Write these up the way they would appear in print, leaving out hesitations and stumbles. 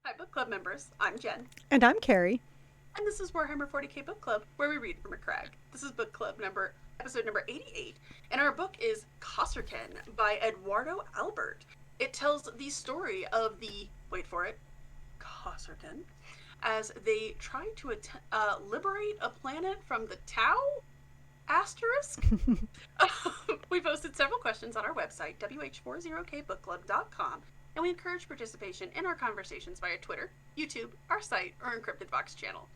Hi, book club members. I'm Jen, And I'm Carrie. and this is Warhammer 40k Book Club, where we read from a crag. This is book club episode number 88, and our book is Kasrkin by Eduardo Albert. It tells the story of the, wait for it, Kasrkin, as they try to liberate a planet from the Tau asterisk. We posted several questions on our website, WH40kbookclub.com, and we encourage participation in our conversations via Twitter, YouTube, our site, or Encrypted Box channel.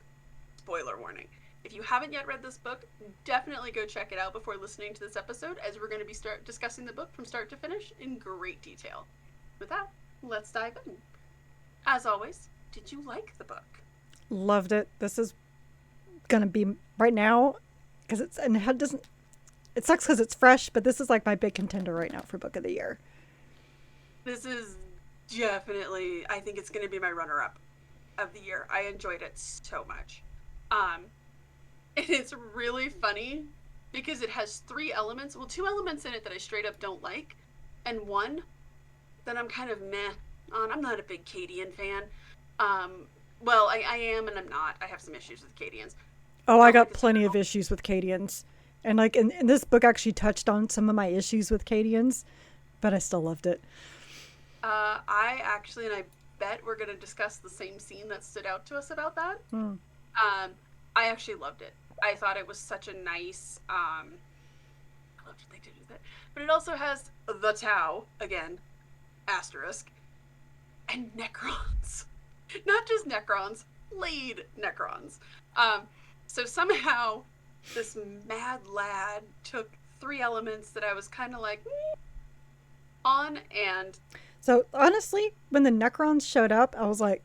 Spoiler warning. If you haven't yet read this book, definitely go check it out before listening to this episode, as we're going to be discussing the book from start to finish in great detail. With that, let's dive in. As always, did you like the book? Loved it. This is gonna be right now because it doesn't. It sucks because it's fresh, but this is like my big contender right now for book of the year. This is definitely, I think it's going to be my runner-up of the year. I enjoyed it so much. And it's really funny because it has three elements. Well, two elements in it that I straight up don't like, and one that I'm kind of meh on. I'm not a big Cadian fan. Well, I am and I'm not. I have some issues with Cadians. Oh, I I don't like got the plenty of style. issues with Cadians, and like in this book actually touched on some of my issues with Cadians, but I still loved it. I actually, and I bet we're going to discuss the same scene that stood out to us about that. Hmm. Um, I actually loved it. I thought it was such a nice. I loved what they did with it, but it also has the Tau again, asterisk, and Necrons. Not just Necrons, laid Necrons. Um, so somehow this mad lad took three elements that I was kind of like on, and So honestly, when the Necrons showed up, I was like,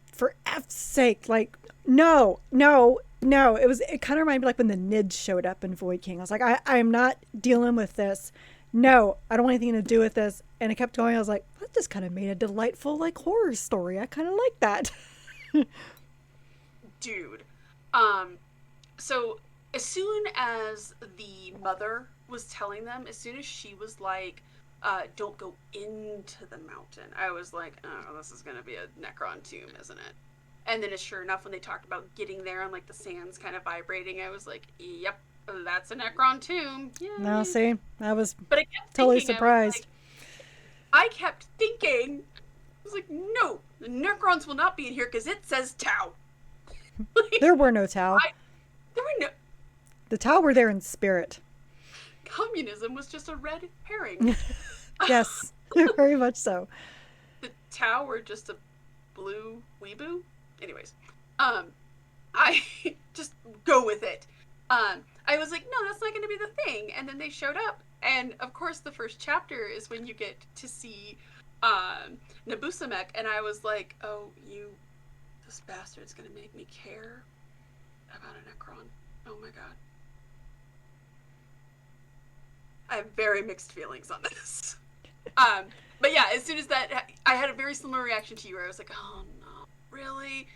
for F's sake, like no, no, no. It kind of reminded me like when the Nids showed up in Void King. I was like, I am not dealing with this. No, I don't want anything to do with this. And it kept going. I was like, that just kind of made a delightful like horror story. I kind of like that. dude. Um, so as soon as the mother was telling them, as soon as she was like, don't go into the mountain, I was like, oh, this is going to be a Necron tomb, isn't it? And then, sure enough, when they talked about getting there and like the sands kind of vibrating, I was like, yep, that's a Necron tomb. No, Yay. see, I was But I kept totally thinking, surprised. I kept thinking, I was like, no, the Necrons will not be in here because it says Tau. Like, There were no Tau. there were no, The Tau were there in spirit. communism was just a red herring. Yes, very much so. The Tau were just a blue weeboo. Anyways, I just go with it. I was like, no, that's not going to be the thing. And then they showed up, and of course, the first chapter is when you get to see Nabusamek, and I was like, oh, this bastard's going to make me care about a Necron. Oh my god. I have very mixed feelings on this. But yeah, as soon as that, I had a very similar reaction to you, where I was like, oh no, really?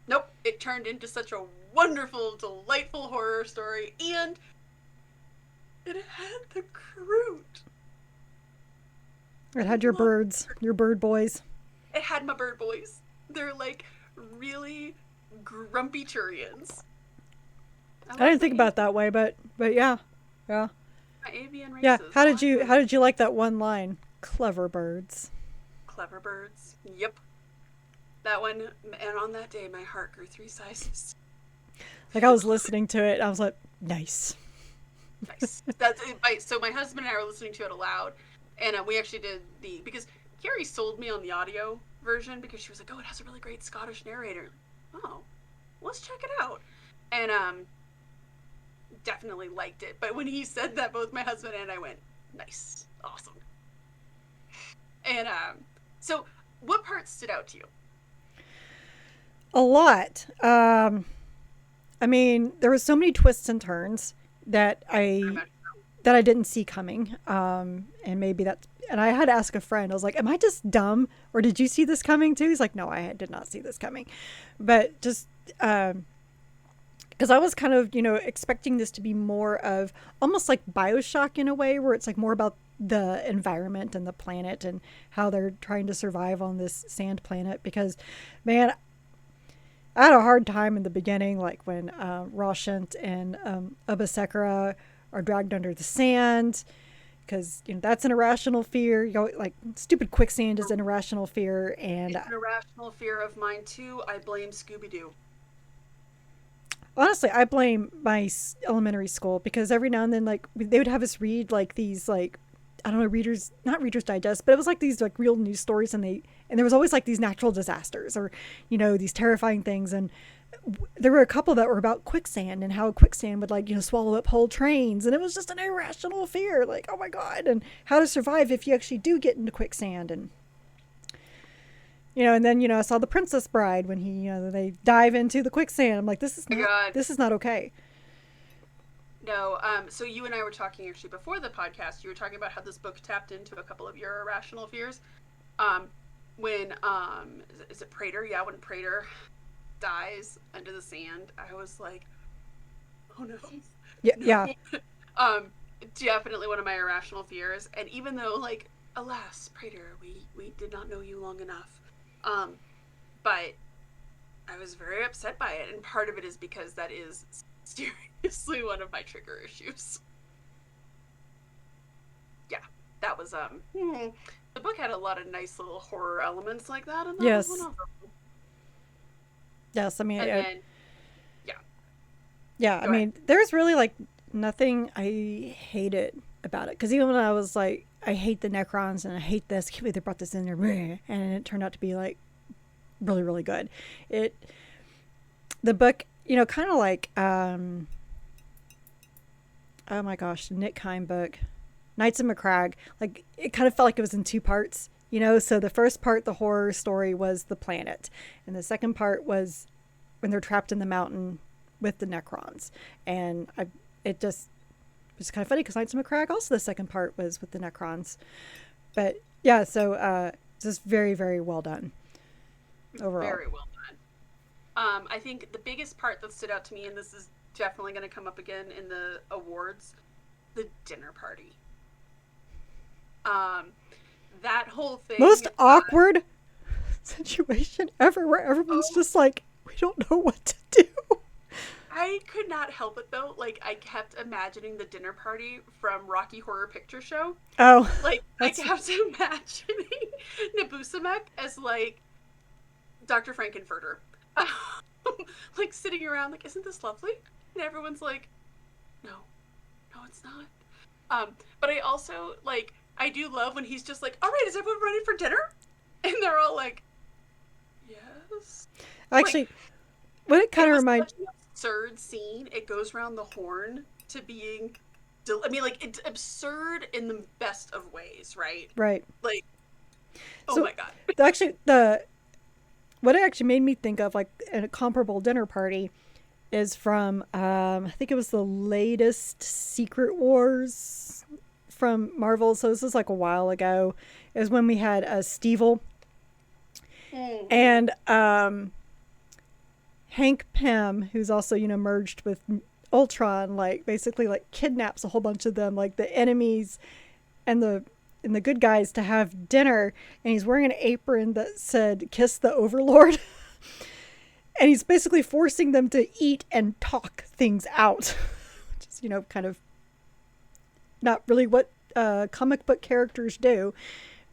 Nope, it turned into such a wonderful, delightful horror story, and it had the Kroot. It I had your love birds, your bird boys. it. Had my bird boys. They're like really grumpy Turians. I I love didn't think about it that way, but yeah, yeah, my avian yeah. races. How I did like you them. how did you like that one line? Clever birds. Clever birds. Yep. That one, and on that day, my heart grew 3 sizes. Like I was listening to it, I was like, nice. Nice. So my husband and I were listening to it aloud, and we actually did because Carrie sold me on the audio version because she was like, "Oh, it has a really great Scottish narrator." Oh, let's check it out, and definitely liked it. But when he said that, both my husband and I went, "Nice, awesome." And so what part stood out to you? A lot. I mean, there were so many twists and turns that Very I much. that I didn't see coming. And maybe that's and I had to ask a friend. I was like, "Am I just dumb, or did you see this coming too?" He's like, "No, did not see this coming." But just because I was kind of, expecting this to be more of almost like BioShock in a way, where it's like more about the environment and the planet and how they're trying to survive on this sand planet. Because, man, I had a hard time in the beginning, like when Roshan and Obasekra are dragged under the sand, because that's an irrational fear. Like stupid quicksand is an irrational fear, and It's an irrational fear of mine too. I blame Scooby Doo. honestly, I blame my elementary school, because every now and then, like, they would have us read like these, like, I don't know, readers, not Reader's Digest, but it was like these like real news stories, and there was always like these natural disasters, or these terrifying things, and there were a couple that were about quicksand and how quicksand would, like, swallow up whole trains, and it was just an irrational fear, like, oh my god, and how to survive if you actually do get into quicksand. And and then I saw The Princess Bride, when they dive into the quicksand. I'm like, Oh my God. this is not okay. No, so you and I were talking actually before the podcast. You were talking about how this book tapped into a couple of your irrational fears. When is it Praetor? Yeah, when Praetor dies under the sand, I was like, oh no. Yeah, No. yeah. Definitely one of my irrational fears. And even though, like, alas, Praetor, we did not know you long enough. But I was very upset by it, and part of it is because that is seriously one of my trigger issues. Yeah, that was the book had a lot of nice little horror elements like that, and that Yes. was one of them. Yes, I mean, And then, yeah, yeah, I go ahead. mean, there's really like nothing I hated about it, because even when I was like, I hate the Necrons and I hate this, I can't believe they brought this in there, and it turned out to be like really, really good. The book, kind of like, oh my gosh, the Nick Heim book, Knights of McCrag. Like, it kind of felt like it was in two parts. So the first part, the horror story, was the planet, and the second part was when they're trapped in the mountain with the Necrons. And it just was kind of funny, because Knights of McCrag, also the second part was with the Necrons. But yeah, so just very, very well done overall. Very well done. I think the biggest part that stood out to me, and this is definitely going to come up again in the awards, the dinner party. That whole thing. Most awkward situation ever, where everyone's just like, we don't know what to do. I could not help it though. Like, I kept imagining the dinner party from Rocky Horror Picture Show. Oh, Like, I kept imagining Nabusamek as, like, Dr. Frankenfurter. Like, sitting around, like, isn't this lovely? And everyone's like, no, it's not. But I also, like, I do love when he's just like, all right, is everyone ready for dinner? And they're all like, yes. actually, Like, what it kind of was reminds. such an absurd scene. It goes around the horn to being, I mean, like, it's absurd in the best of ways, right? Right. Like, oh So, my god. actually, what it actually made me think of, like, a comparable dinner party, is from, I think it was the latest Secret Wars from Marvel. So this was like a while ago. It was when we had Stevel and Hank Pym, who's also, merged with Ultron, like, basically, like, kidnaps a whole bunch of them, like the enemies and the good guys, to have dinner. And he's wearing an apron that said "Kiss the Overlord." And he's basically forcing them to eat and talk things out, which is, kind of not really what comic book characters do.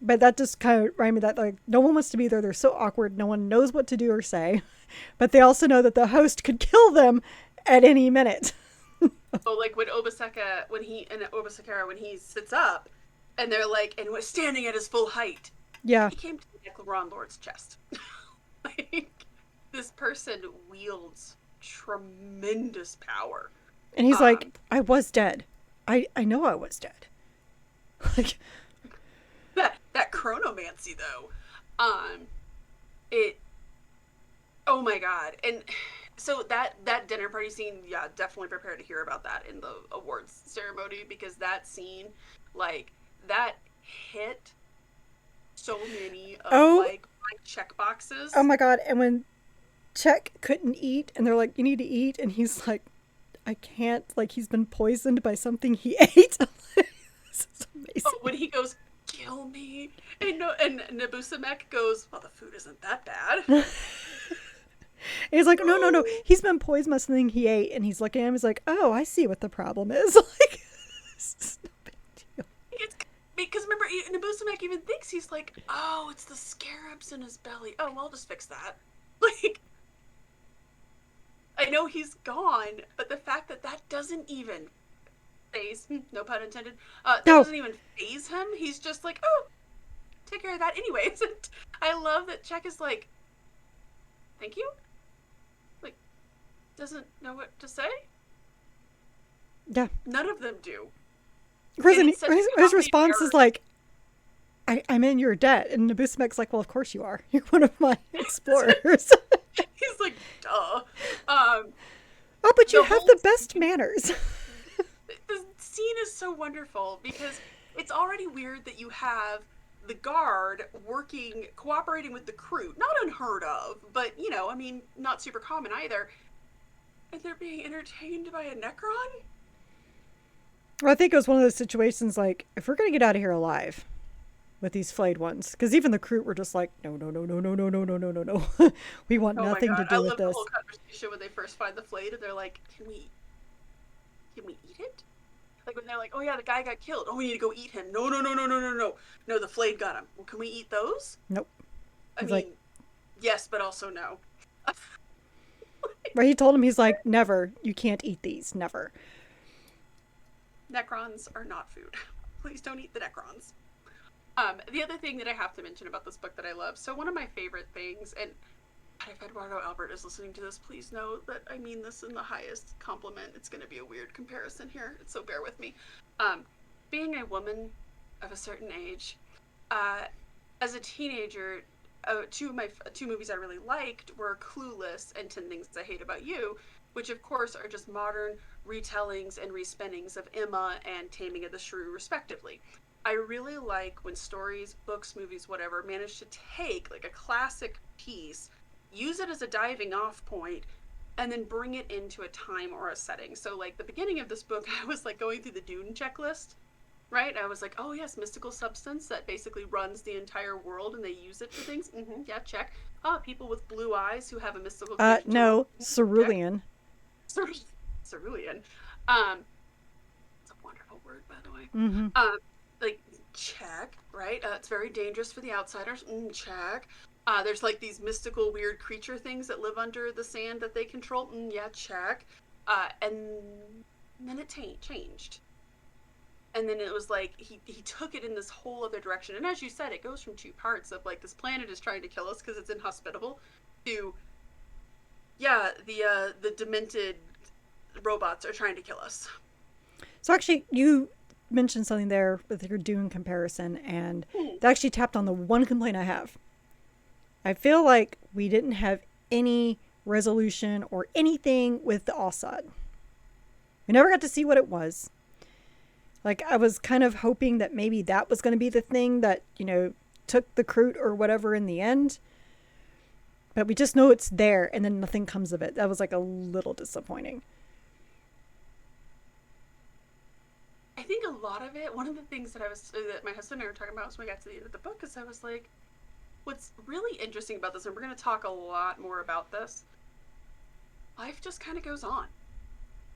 But that just kind of reminded me that, like, no one wants to be there. They're so awkward. No one knows what to do or say. But they also know that the host could kill them at any minute. Oh, like when Obasekra, when he sits up, and they're like, and was standing at his full height. Yeah. He came to the Necron Lord's chest. Like, this person wields tremendous power. And he's like, I was dead. I know I was dead. Like, that chronomancy though. It, oh my god. And so that dinner party scene, yeah, definitely prepare to hear about that in the awards ceremony, because that scene, like, that hit so many of, like, my check boxes. oh my god. And when Czech couldn't eat, and they're like, you need to eat, and he's like, I can't, like, he's been poisoned by something he ate. This is Oh, amazing. when he goes, kill me, and no, and Nabusamek goes, well, the food isn't that bad. And he's like, no, no, no, No. he's been poisoned by something he ate, and he's looking at him, he's like, oh, I see what the problem is. Like, it's no big deal. It's because remember, Nabusamek even thinks he's like, oh, it's the scarabs in his belly. Oh, well, I'll just fix that. Like, I know he's gone, but the fact that that doesn't even phase, no pun intended, that No, doesn't even phase him. He's just like, oh, take care of that anyways. And I love that Czech is like, thank you. Like, doesn't know what to say. yeah. None of them do. His response is like, I'm in your debt. And Nabusamek's like, well, of course you are. You're one of my explorers. He's like, duh. Oh, but you The have whole the best manners. the scene is so wonderful because it's already weird that you have the guard cooperating with the Kroot. Not unheard of, but, I mean, not super common either. And they're being entertained by a Necron? Well, I think it was one of those situations like, if we're going to get out of here alive with these flayed ones, because even the crew were just like, no, no, no, no, no, no, no, no, no, no, no. We want Oh my nothing to god, I do with love the this. whole conversation when they first find the flayed and they're like, can we eat it? Like when they're like, oh yeah, the guy got killed. Oh, we need to go eat him. No, no, no, no, no, no, no. No, the flayed got him. Well, can we eat those? Nope. I He's mean, like, yes, but also no. right? He told him, he's like, never. You can't eat these. Never. Necrons are not food. Please don't eat the Necrons. The other thing that I have to mention about this book that I love, so one of my favorite things, and if Eduardo Albert is listening to this, please know that I mean this in the highest compliment. It's going to be a weird comparison here, so bear with me. Being a woman of a certain age, as a teenager, two movies I really liked were Clueless and 10 Things I Hate About You, which of course are just modern retellings and respinnings of Emma and Taming of the Shrew, respectively. I really like when stories, books, movies, whatever, manage to take like a classic piece, use it as a diving off point, and then bring it into a time or a setting. So like the beginning of this book, I was like going through the Dune checklist, right? I was like, oh yes, mystical substance that basically runs the entire world and they use it for things. Yeah, check. People with blue eyes who have a mystical connection No, to cerulean. cerulean. It's a wonderful word, by the way. Mm-hmm. Like, check, right? It's very dangerous for the outsiders. Check. There's like these mystical, weird creature things that live under the sand that they control. Yeah, check. And then it changed. And then it was like he took it in this whole other direction. And as you said, it goes from two parts of like this planet is trying to kill us because it's inhospitable, to the demented robots are trying to kill us. So actually, you mentioned something there with your Dune comparison, and that actually tapped on the one complaint I have. I feel like we didn't have any resolution or anything with the Assad. We never got to see what it was. Like, I was kind of hoping that maybe that was going to be the thing that, took the Kroot or whatever in the end. But we just know it's there, and then nothing comes of it. That was like a little disappointing. I think a lot of it, one of the things that my husband and I were talking about when we got to the end of the book, is I was like, what's really interesting about this, and we're going to talk a lot more about this, life just kind of goes on.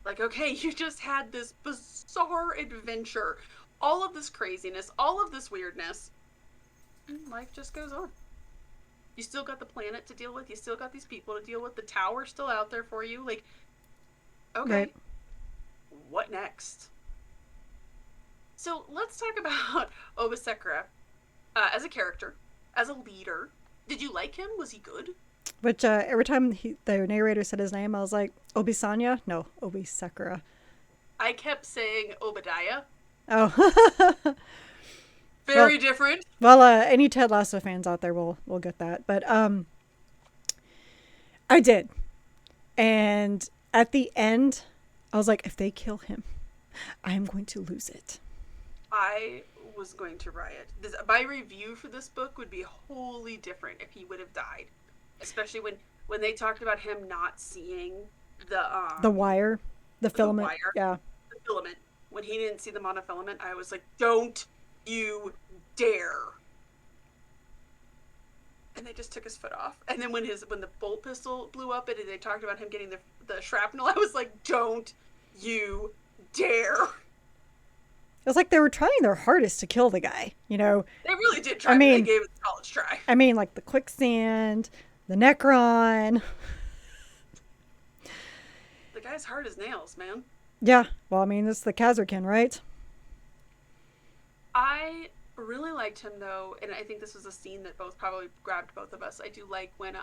Like, okay, you just had this bizarre adventure, all of this craziness, all of this weirdness, and life just goes on. You still got the planet to deal with, you still got these people to deal with, the tower's still out there for you, like, okay, right. What next? So let's talk about Obasekra as a character, as a leader. Did you like him? Was he good? Which every time the narrator said his name, I was like, Obisanya? No, Obasekra. I kept saying Obadiah. Oh. Very different. Well, any Ted Lasso fans out there will get that. But I did. And at the end, I was like, if they kill him, I am going to lose it. I was going to riot. My review for this book would be wholly different if he would have died. Especially when when they talked about him not seeing the The wire, the the filament. wire, Yeah. the filament, when he didn't see the monofilament, I was like, don't you dare. And they just took his foot off. And then when the bolt pistol blew up and they talked about him getting the shrapnel, I was like, don't you dare. It was like they were trying their hardest to kill the guy, you know. They really did try, I but they mean, gave it a college try. I mean, like the quicksand, the Necron. The guy's hard as nails, man. Yeah. Well, I mean, it's the Kasrkin, right? I really liked him though, and I think this was a scene that probably grabbed both of us. I do like when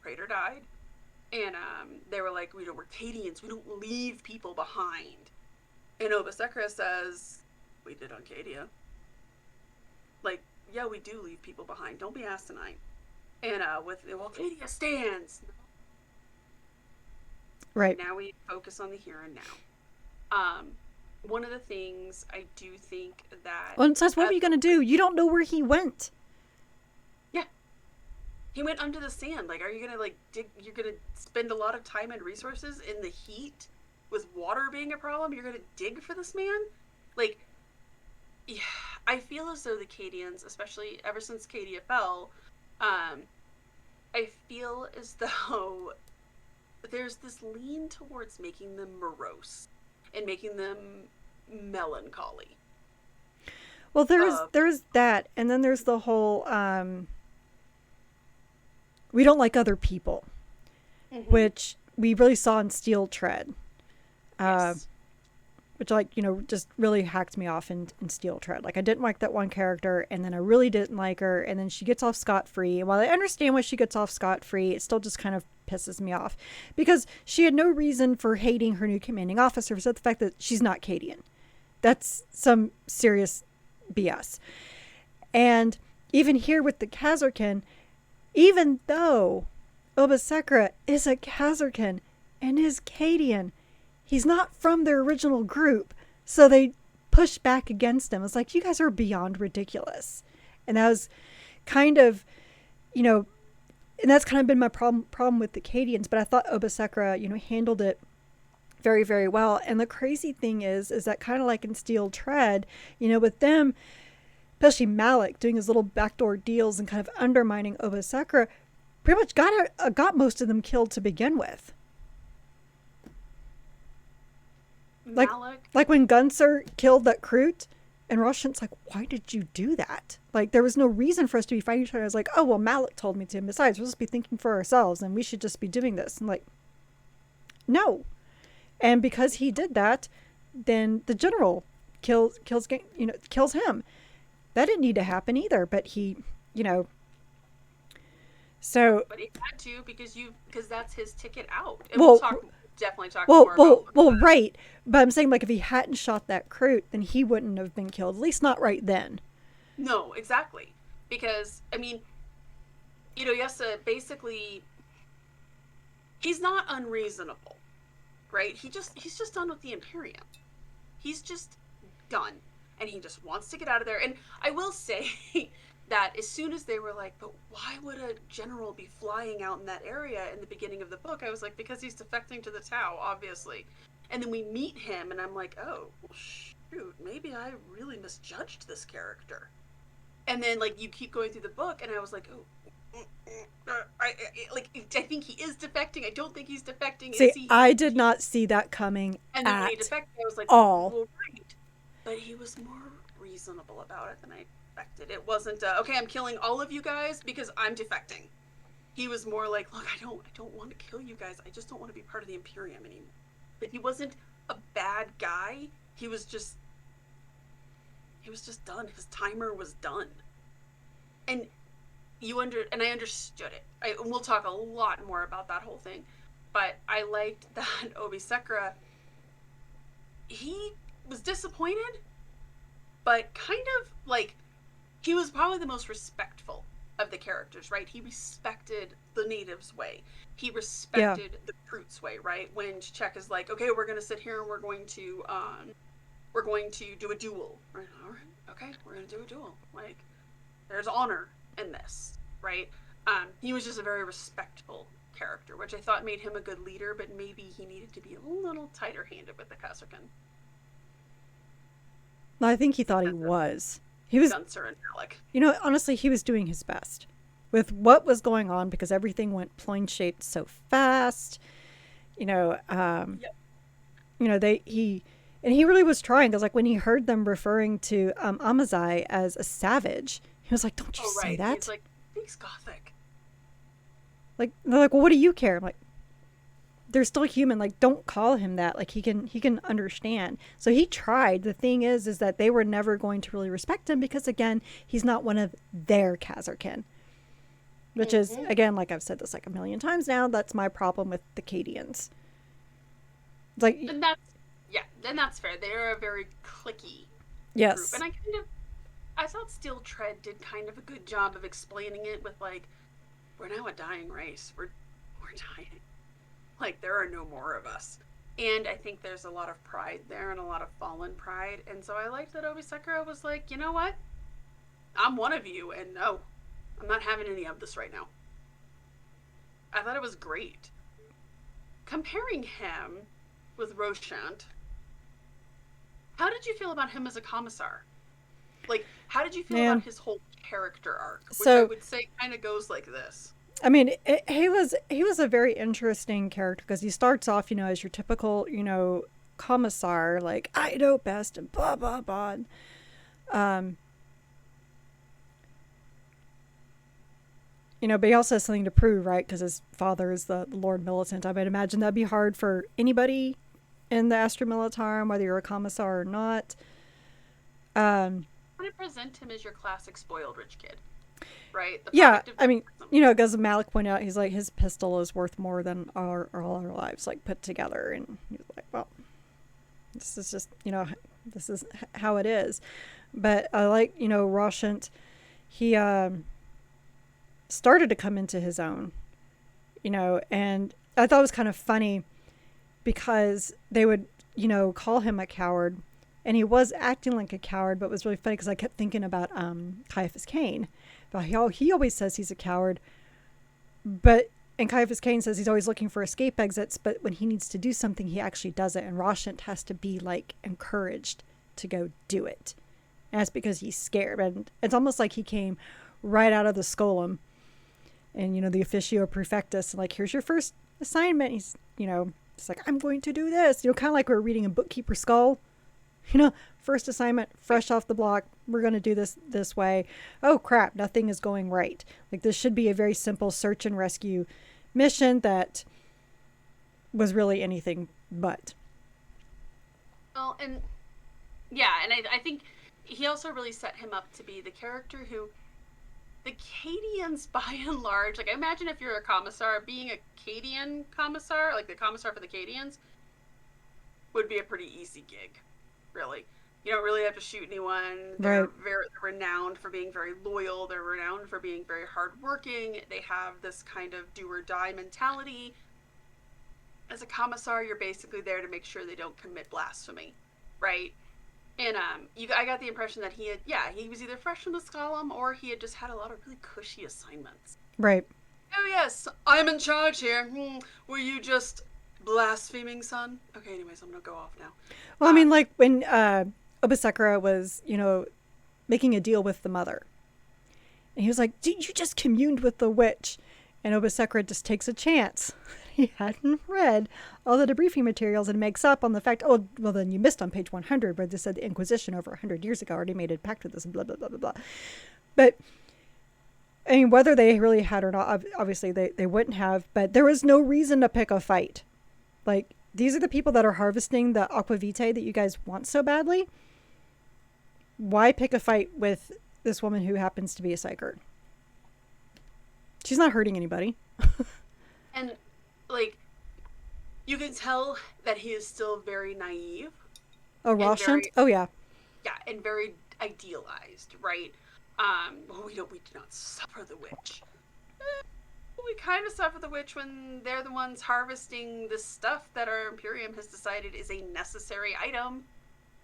Praetor died, and they were like, we're Cadians, we don't leave people behind. And Obasekra says, we did on Cadia. Like, yeah, we do leave people behind. Don't be asinine. And Cadia stands. Right. Now we focus on the here and now. One of the things I do think that... Well, it says, what were you going to do? You don't know where he went. Yeah. He went under the sand. Like, are you going to, like, dig... You're going to spend a lot of time and resources in the heat with water being a problem? You're going to dig for this man? Like, yeah, I feel as though the Cadians, especially ever since Cadia fell, I feel as though there's this lean towards making them morose and making them melancholy. Well, there's that, and then there's the whole we don't like other people, which we really saw in Steel Tread, Yes. which, like, you know, just really hacked me off in Steel Tread. Like, I didn't like that one character, and then I really didn't like her, and then she gets off scot-free. And while I understand why she gets off scot-free, it still just kind of pisses me off, because she had no reason for hating her new commanding officer except the fact that she's not Cadian. That's some serious BS. And even here with the Kasrkin, even though Obasekra is a Kasrkin and is Cadian, he's not from their original group, so they push back against him. It's like, you guys are beyond ridiculous. And that was kind of, you know, and that's kind of been my problem with the Cadians, but I thought Obasekra, you know, handled it very, very well. And the crazy thing is that kind of like in Steel Tread, you know, with them, especially Malik doing his little backdoor deals and kind of undermining Obasekra, pretty much got most of them killed to begin with. Like when Gunsir killed that Kroot, and Roshan's like, why did you do that? Like, there was no reason for us to be fighting each other. I was like, oh, well, Malik told me to. And besides, we'll just be thinking for ourselves, and we should just be doing this. And like, no. And because he did that, then the general kills him. That didn't need to happen either, but he, you know. So. But he had to because that's his ticket out. And well, we'll definitely talk more about that. Right. But I'm saying, like, if he hadn't shot that Kroot, then he wouldn't have been killed. At least not right then. No, exactly. Because, I mean, you know, Yessa basically, he's not unreasonable, right? He's just done with the Imperium. He's just done. And he just wants to get out of there. And I will say that as soon as they were like, but why would a general be flying out in that area in the beginning of the book? I was like, because he's defecting to the Tau, obviously. And then we meet him, and I'm like, oh, well, shoot, maybe I really misjudged this character. And then, like, you keep going through the book, and I was like, oh, I think he is defecting. I don't think he's defecting. See, I did not see that coming and then when he defected, I was like, all. Well, right. But he was more reasonable about it than I expected. It wasn't, okay, I'm killing all of you guys because I'm defecting. He was more like, look, I don't want to kill you guys. I just don't want to be part of the Imperium anymore. But he wasn't a bad guy. He was just done. His timer was done. And I understood it. And we'll talk a lot more about that whole thing. But I liked that Obasekra, he was disappointed, but kind of like, he was probably the most respectful of the characters, right? He respected the natives' way. He respected the Kroot's way, right? When Czech is like, okay, we're going to sit here and we're going to do a duel. All right, okay, we're going to do a duel. Like, there's honor in this, right? He was just a very respectful character, which I thought made him a good leader, but maybe he needed to be a little tighter handed with the Kasrkin. I think he thought he Because of was. He was, Gunser and Alec. honestly, he was doing his best with what was going on because everything went plane shaped so fast. You know, Yep. he really was trying because like when he heard them referring to Amazai as a savage, he was like, "Don't you Oh, say right. He's that." like, he's gothic. Like they're like, "Well, what do you care?" I'm like, "They're still human. Like, don't call him that. Like, he can understand." So he tried. The thing is that they were never going to really respect him because again, he's not one of their Kasrkin. Which is Mm-hmm. again, like I've said this like a million times now. That's my problem with the Cadians. It's like, And that's, yeah, then that's fair. They're a very clicky group. yes, And I thought Steel Tread did kind of a good job of explaining it with like, we're now a dying race. We're dying. Like, there are no more of us. And I think there's a lot of pride there and a lot of fallen pride. And so I liked that Obasekra was like, you know what? I'm one of you, and no, I'm not having any of this right now. I thought it was great. Comparing him with Roshan, how did you feel about him as a commissar? Like, how did you feel man. about his whole character arc, which I So would say kind of goes like this? I mean, he was a very interesting character because he starts off, as your typical, commissar, like I know best and blah blah blah. Um, but he also has something to prove, right? Because his father is the Lord Militant. I might imagine that'd be hard for anybody in the Astra Militarum, whether you're a commissar or not. Um, I want to present him as your classic spoiled rich kid, right? The yeah, product of I mean, nepotism. because Malik pointed out, he's like, his pistol is worth more than all our lives, like, put together. And he was like, well, this is just, this is how it is. But I like, Roshan, he started to come into his own, and I thought it was kind of funny because they would, call him a coward. And he was acting like a coward, but it was really funny because I kept thinking about Caiaphas Cain. But he always says he's a coward. And Caiaphas Cain says he's always looking for escape exits, but when he needs to do something, he actually does it. And Roshan has to be like encouraged to go do it. And that's because he's scared. And it's almost like he came right out of the Scolum and, the officio prefectus. Like, here's your first assignment. He's, it's like, I'm going to do this. Kind of like we're reading a Bookkeeper Skull. First assignment, fresh off the block. We're going to do this way. Oh, crap. Nothing is going right. Like, this should be a very simple search and rescue mission that was really anything but. Well, and yeah, and I think he also really set him up to be the character who the Cadians, by and large, like, I imagine if you're a commissar, being a Cadian commissar, like the commissar for the Cadians, would be a pretty easy gig, really. You don't really have to shoot anyone. They're Right. very renowned for being very loyal. They're renowned for being very hardworking. They have this kind of do or die mentality. As a commissar, you're basically there to make sure they don't commit blasphemy, right? And I got the impression that he was either fresh from the Scholem or he had just had a lot of really cushy assignments. Right. Oh yes, I'm in charge here. Were you just blaspheming, son? Okay, anyways, I'm gonna go off now. Well, I mean, like when Obasekra was, making a deal with the mother. And he was like, you just communed with the witch. And Obasekra just takes a chance. He hadn't read all the debriefing materials and makes up on the fact, oh, well, then you missed on page 100 where they said the Inquisition over 100 years ago already made a pact with us and blah, blah, blah, blah, blah. But, I mean, whether they really had or not, obviously they wouldn't have, but there was no reason to pick a fight. Like, these are the people that are harvesting the aquavitae that you guys want so badly. Why pick a fight with this woman who happens to be a psyker? She's not hurting anybody. And, like, you can tell that he is still very naive. Oh, Roshan? Oh, yeah. Yeah, and very idealized, right? Well, we do not suffer the witch. We kind of suffer the witch when they're the ones harvesting the stuff that our Imperium has decided is a necessary item.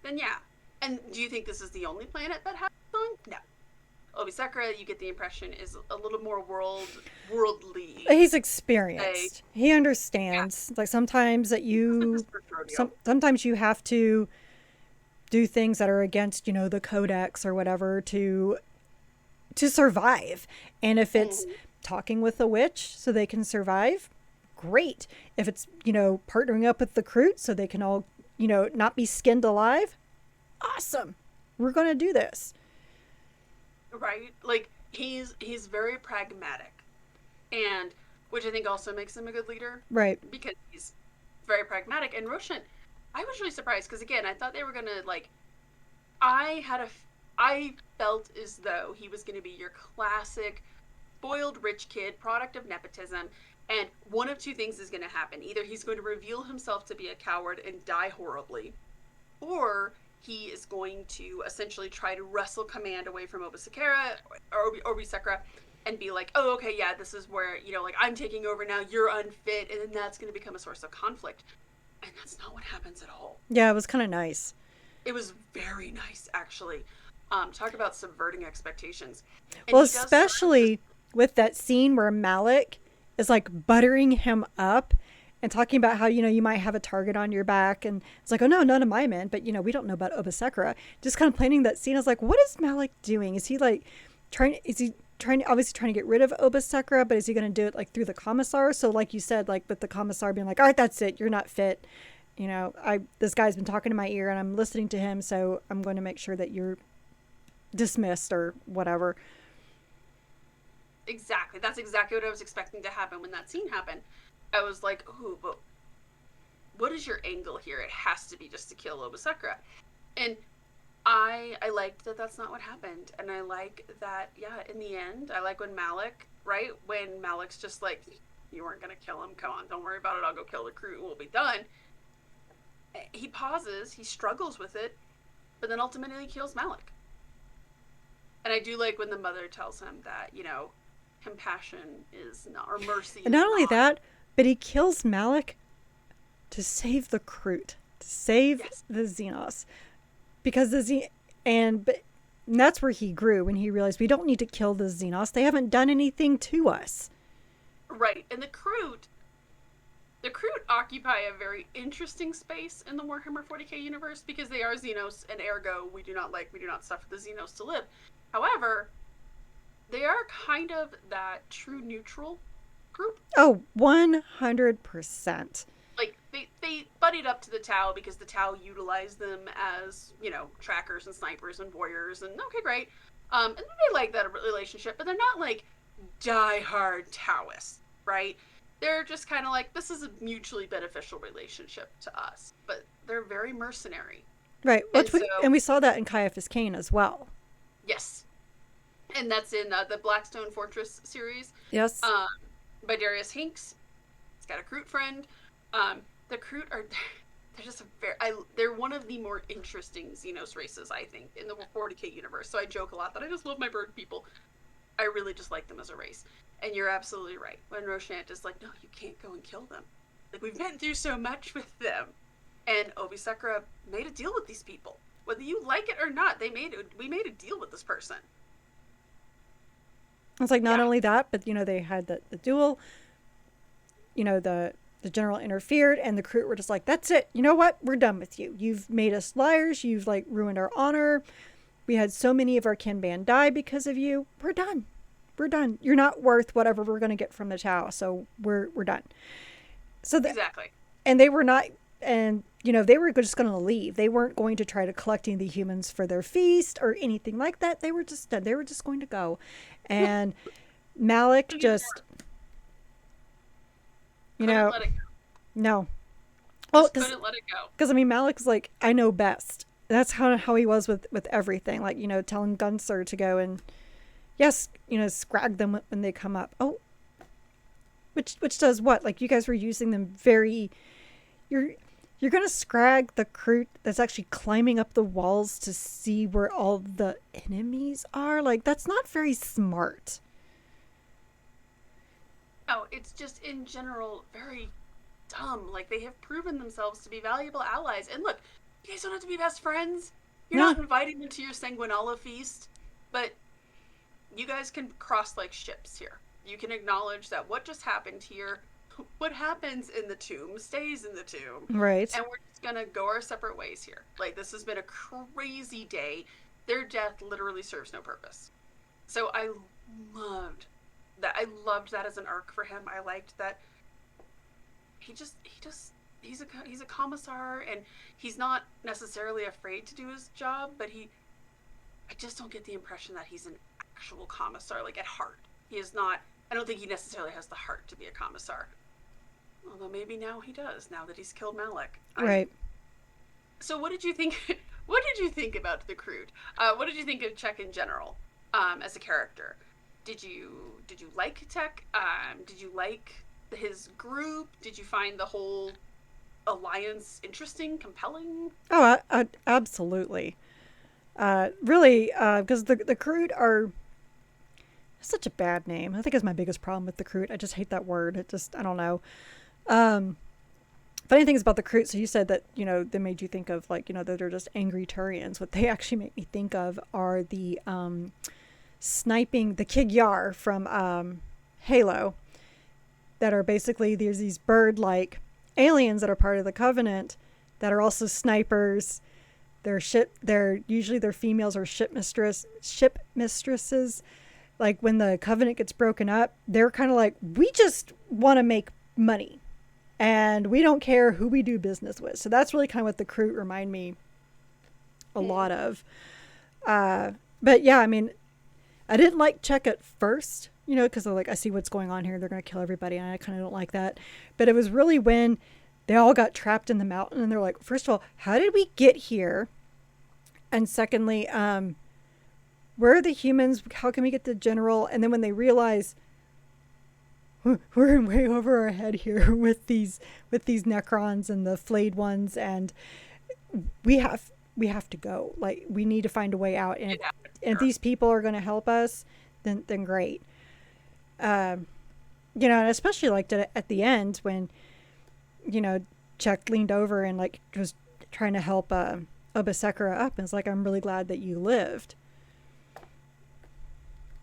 Then yeah. And do you think this is the only planet that has one? No. Obasekra, you get the impression, is a little more worldly. He's Say, experienced. He yeah, understands. Like sometimes that wasn't you, his first rodeo. sometimes you have to do things that are against, the codex or whatever to survive. And if it's Mm-hmm. talking with a witch so they can survive, great. If it's, partnering up with the Kroot so they can all, not be skinned alive, awesome. We're going to do this. Right? Like he's very pragmatic, and which I think also makes him a good leader Right. because he's very pragmatic. And Roshan, I was really surprised because again, I thought they were gonna like. I had a, I felt as though he was gonna be your classic spoiled rich kid, product of nepotism. And one of two things is going to happen. Either he's going to reveal himself to be a coward and die horribly, or he is going to essentially try to wrestle command away from Obasekra or Obasekra and be like, oh, okay, yeah, this is where, like, I'm taking over now, you're unfit, and then that's going to become a source of conflict. And that's not what happens at all. Yeah, it was kind of nice. It was very nice, actually. Talk about subverting expectations. And Well, he does sort of just, especially with that scene where Malik is like buttering him up and talking about how, you might have a target on your back. And it's like, oh, no, none of my men. But, we don't know about Obasekra. Just kind of planning that scene. I was like, what is Malik doing? Is he like obviously trying to get rid of Obasekra, but is he going to do it like through the commissar? So, like you said, like with the commissar being like, all right, that's it. You're not fit. This guy's been talking to my ear and I'm listening to him. So I'm going to make sure that you're dismissed or whatever. exactly. That's exactly what I was expecting to happen when that scene happened. I was like, ooh, but what is your angle here? It has to be just to kill Obasekra. And I liked that that's not what happened. And I like that, yeah, in the end, I like when Malik, right? When Malik's just like, you weren't going to kill him. Come on, don't worry about it. I'll go kill the crew. We'll be done. He pauses, he struggles with it, but then ultimately he kills Malik. And I do like when the mother tells him that, compassion is not, or mercy And is not only not. that, but he kills Malik to save the Kroot, to save Yes. the Xenos. Because and that's where he grew when he realized we don't need to kill the Xenos. They haven't done anything to us. Right. And the Kroot occupy a very interesting space in the Warhammer 40k universe because they are Xenos, and ergo we do not suffer the Xenos to live. However, they are kind of that true neutral group. Oh, 100%. Like they buddied up to the Tau because the Tau utilized them as trackers and snipers and warriors, and okay, great. And they like that relationship, but they're not like die-hard Taoists, right? They're just kind of like, this is a mutually beneficial relationship to us, but they're very mercenary. Right. And so, And we saw that in Caiaphas Cain as well. yes, and that's in the Blackstone Fortress series, Yes. um, by Darius Hinks. He's got a Kroot friend. The Kroot are they're just they're one of the more interesting Xenos races, I think, in the 40k universe. So I joke a lot that I just love my bird people. I really just like them as a race. And you're absolutely right. When Roshan is like, no, you can't go and kill them. Like, we've been through so much with them. And Obasekra made a deal with these people. Whether you like it or not, we made a deal with this person. It's like not Yeah. only that, but they had the duel. The general interfered, and the Kroot were just like, "That's it. You know what? We're done with you. You've made us liars. You've like ruined our honor. We had so many of our kin band die because of you. We're done. We're done. You're not worth whatever we're going to get from the Tau. So we're done." So Exactly. and they were not, and they were just going to leave. They weren't going to try to collect any of the humans for their feast or anything like that. They were just done. They were just going to go, and Malik just, Couldn't let it go. no. Well, Just couldn't let it go. because I mean, Malik's like, I know best. That's how he was with everything. Like telling Gunsler to go and yes, scrag them when they come up. Oh, which does what? Like you guys were using them very. You're gonna scrag the Kroot that's actually climbing up the walls to see where all the enemies are. Like that's not very smart. No, it's just in general very dumb. Like, they have proven themselves to be valuable allies. And look, you guys don't have to be best friends. You're No, not inviting them to your Sanguinala feast, but you guys can cross like ships here. You can acknowledge that what just happened here, what happens in the tomb stays in the tomb, Right. and we're just gonna go our separate ways here. Like, this has been a crazy day. Their death literally serves no purpose. So I loved that. I loved that as an arc for him. I liked that he's a commissar, and he's not necessarily afraid to do his job, but I just don't get the impression that he's an actual commissar, like, at heart. He is not. I don't think he necessarily has the heart to be a commissar. Although maybe now he does, now that he's killed Malik. Right. So what did you think? What did you think about the Kroot? What did you think of Tech in general, as a character? Did you like Tech? Did you like his group? Did you find the whole alliance interesting, compelling? Oh, absolutely. Really, because the Kroot are such a bad name. I think is my biggest problem with the Kroot. I just hate that word. It just, I don't know. Funny things about the Kroot. So you said that, they made you think of, like, that they're just angry Turians. What they actually make me think of are the sniping, the Kig-Yar from Halo, that are basically, there's these bird-like aliens that are part of the Covenant that are also snipers. They're usually their females are ship mistresses. Like, when the Covenant gets broken up, they're kind of like, we just want to make money, and we don't care who we do business with. So that's really kind of what the Kroot remind me a lot of. But yeah, I mean, I didn't like Czech at first, because they're like, I see what's going on here. They're going to kill everybody, and I kind of don't like that. But it was really when they all got trapped in the mountain, and they're like, first of all, how did we get here? And secondly, where are the humans? How can we get the general? And then when they realize we're way over our head here with these Necrons and the flayed ones, and we have to go. Like, we need to find a way out. And if these people are going to help us, then great. And especially like at the end when, Czech leaned over and like was trying to help Obasekra up, and it's like, I'm really glad that you lived. I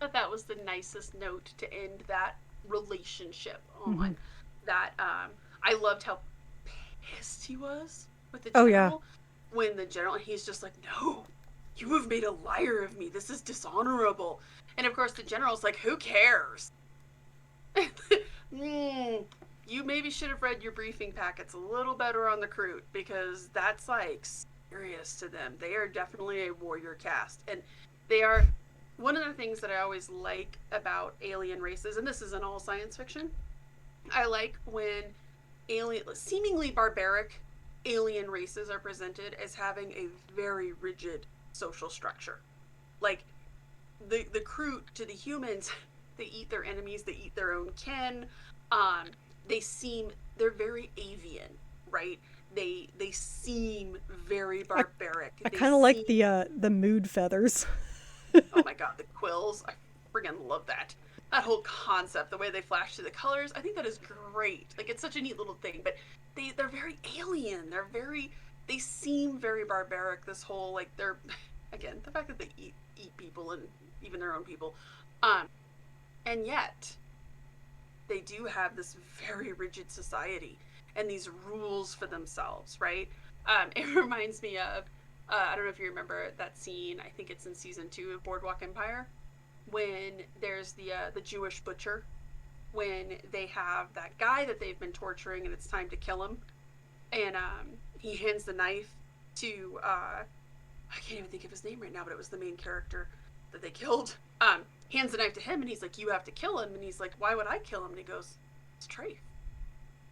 thought that was the nicest note to end that relationship on. Mm-hmm. That I loved how pissed he was with the general. Oh, yeah. When the general, he's just like, no, you have made a liar of me. This is dishonorable. And of course the general's like, who cares? You maybe should have read your briefing packets a little better on the Kroot, because that's like serious to them. They are definitely a warrior caste, and they are one of the things that I always like about alien races, and this isn't all science fiction. I like when seemingly barbaric alien races are presented as having a very rigid social structure. Like the Kroot, to the humans, they eat their enemies, they eat their own kin. They're very avian, right? They seem very barbaric. I kind of like the mood feathers. Oh my god, the quills. I friggin' love that. That whole concept, the way they flash through the colors, I think that is great. Like, it's such a neat little thing, but they're very alien. They seem very barbaric. This whole, like, they're, again, the fact that they eat people, and even their own people. And yet, they do have this very rigid society and these rules for themselves, right? It reminds me of, I don't know if you remember that scene, I think it's in season 2 of Boardwalk Empire, when there's the Jewish butcher, when they have that guy that they've been torturing and it's time to kill him, and he hands the knife to, I can't even think of his name right now, but it was the main character that they killed, hands the knife to him, and he's like, you have to kill him, and he's like, why would I kill him? And he goes, it's Trafe.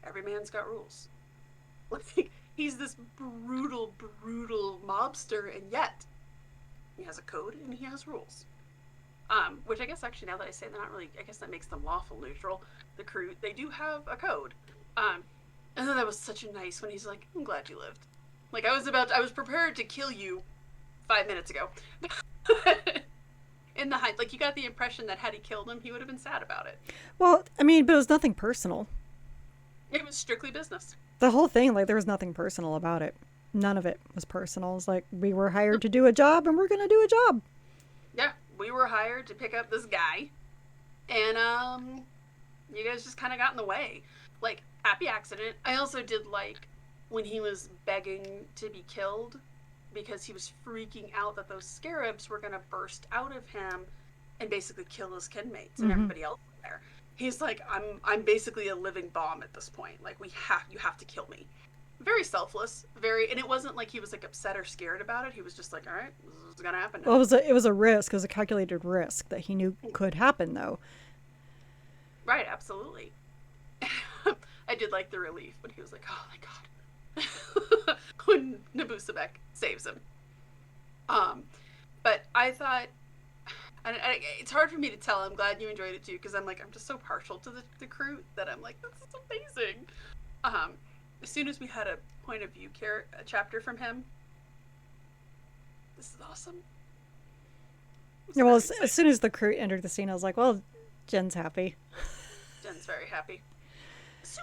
Every man's got rules. Like, he's this brutal mobster, and yet he has a code and he has rules. Which I guess, actually, now that I say, they're not really, I guess that makes them lawful neutral. The Kroot, they do have a code. And then that was such a nice when he's like, I'm glad you lived. Like, I was prepared to kill you 5 minutes ago. In the height, like, you got the impression that had he killed him, he would have been sad about it. Well, I mean, but it was nothing personal. It was strictly business. The whole thing, like, there was nothing personal about it. None of it was personal. It's like, we were hired to do a job, and we're going to do a job. Yeah, we were hired to pick up this guy, and you guys just kind of got in the way. Like, happy accident. I also did like when he was begging to be killed because he was freaking out that those scarabs were going to burst out of him and basically kill his kinmates and everybody else there. He's like, I'm basically a living bomb at this point. Like, you have to kill me. Very selfless, and it wasn't like he was like upset or scared about it. He was just like, all right, this is gonna happen now. Well, it was a risk. It was a calculated risk that he knew could happen, though. Right, absolutely. I did like the relief when he was like, oh my god. When Nabusamek saves him. But I thought, and it's hard for me to tell. I'm glad you enjoyed it too, because I'm just so partial to the Kroot that I'm like, this is amazing. As soon as we had a point of view chapter from him, this is awesome. Yeah, well, as soon as the Kroot entered the scene, I was like, well, Jen's happy. Jen's very happy. So,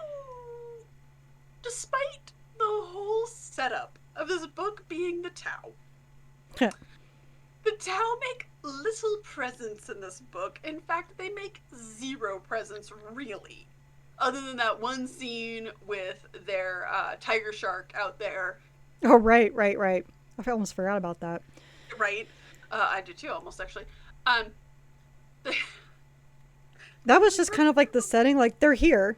despite the whole setup of this book being the Tau, the Tau make little presence in this book. In fact, they make zero presence, really. Other than that one scene with their tiger shark out there. Oh, right. I almost forgot about that. Right? I did too, almost, actually. That was just kind of like the setting. Like, they're here.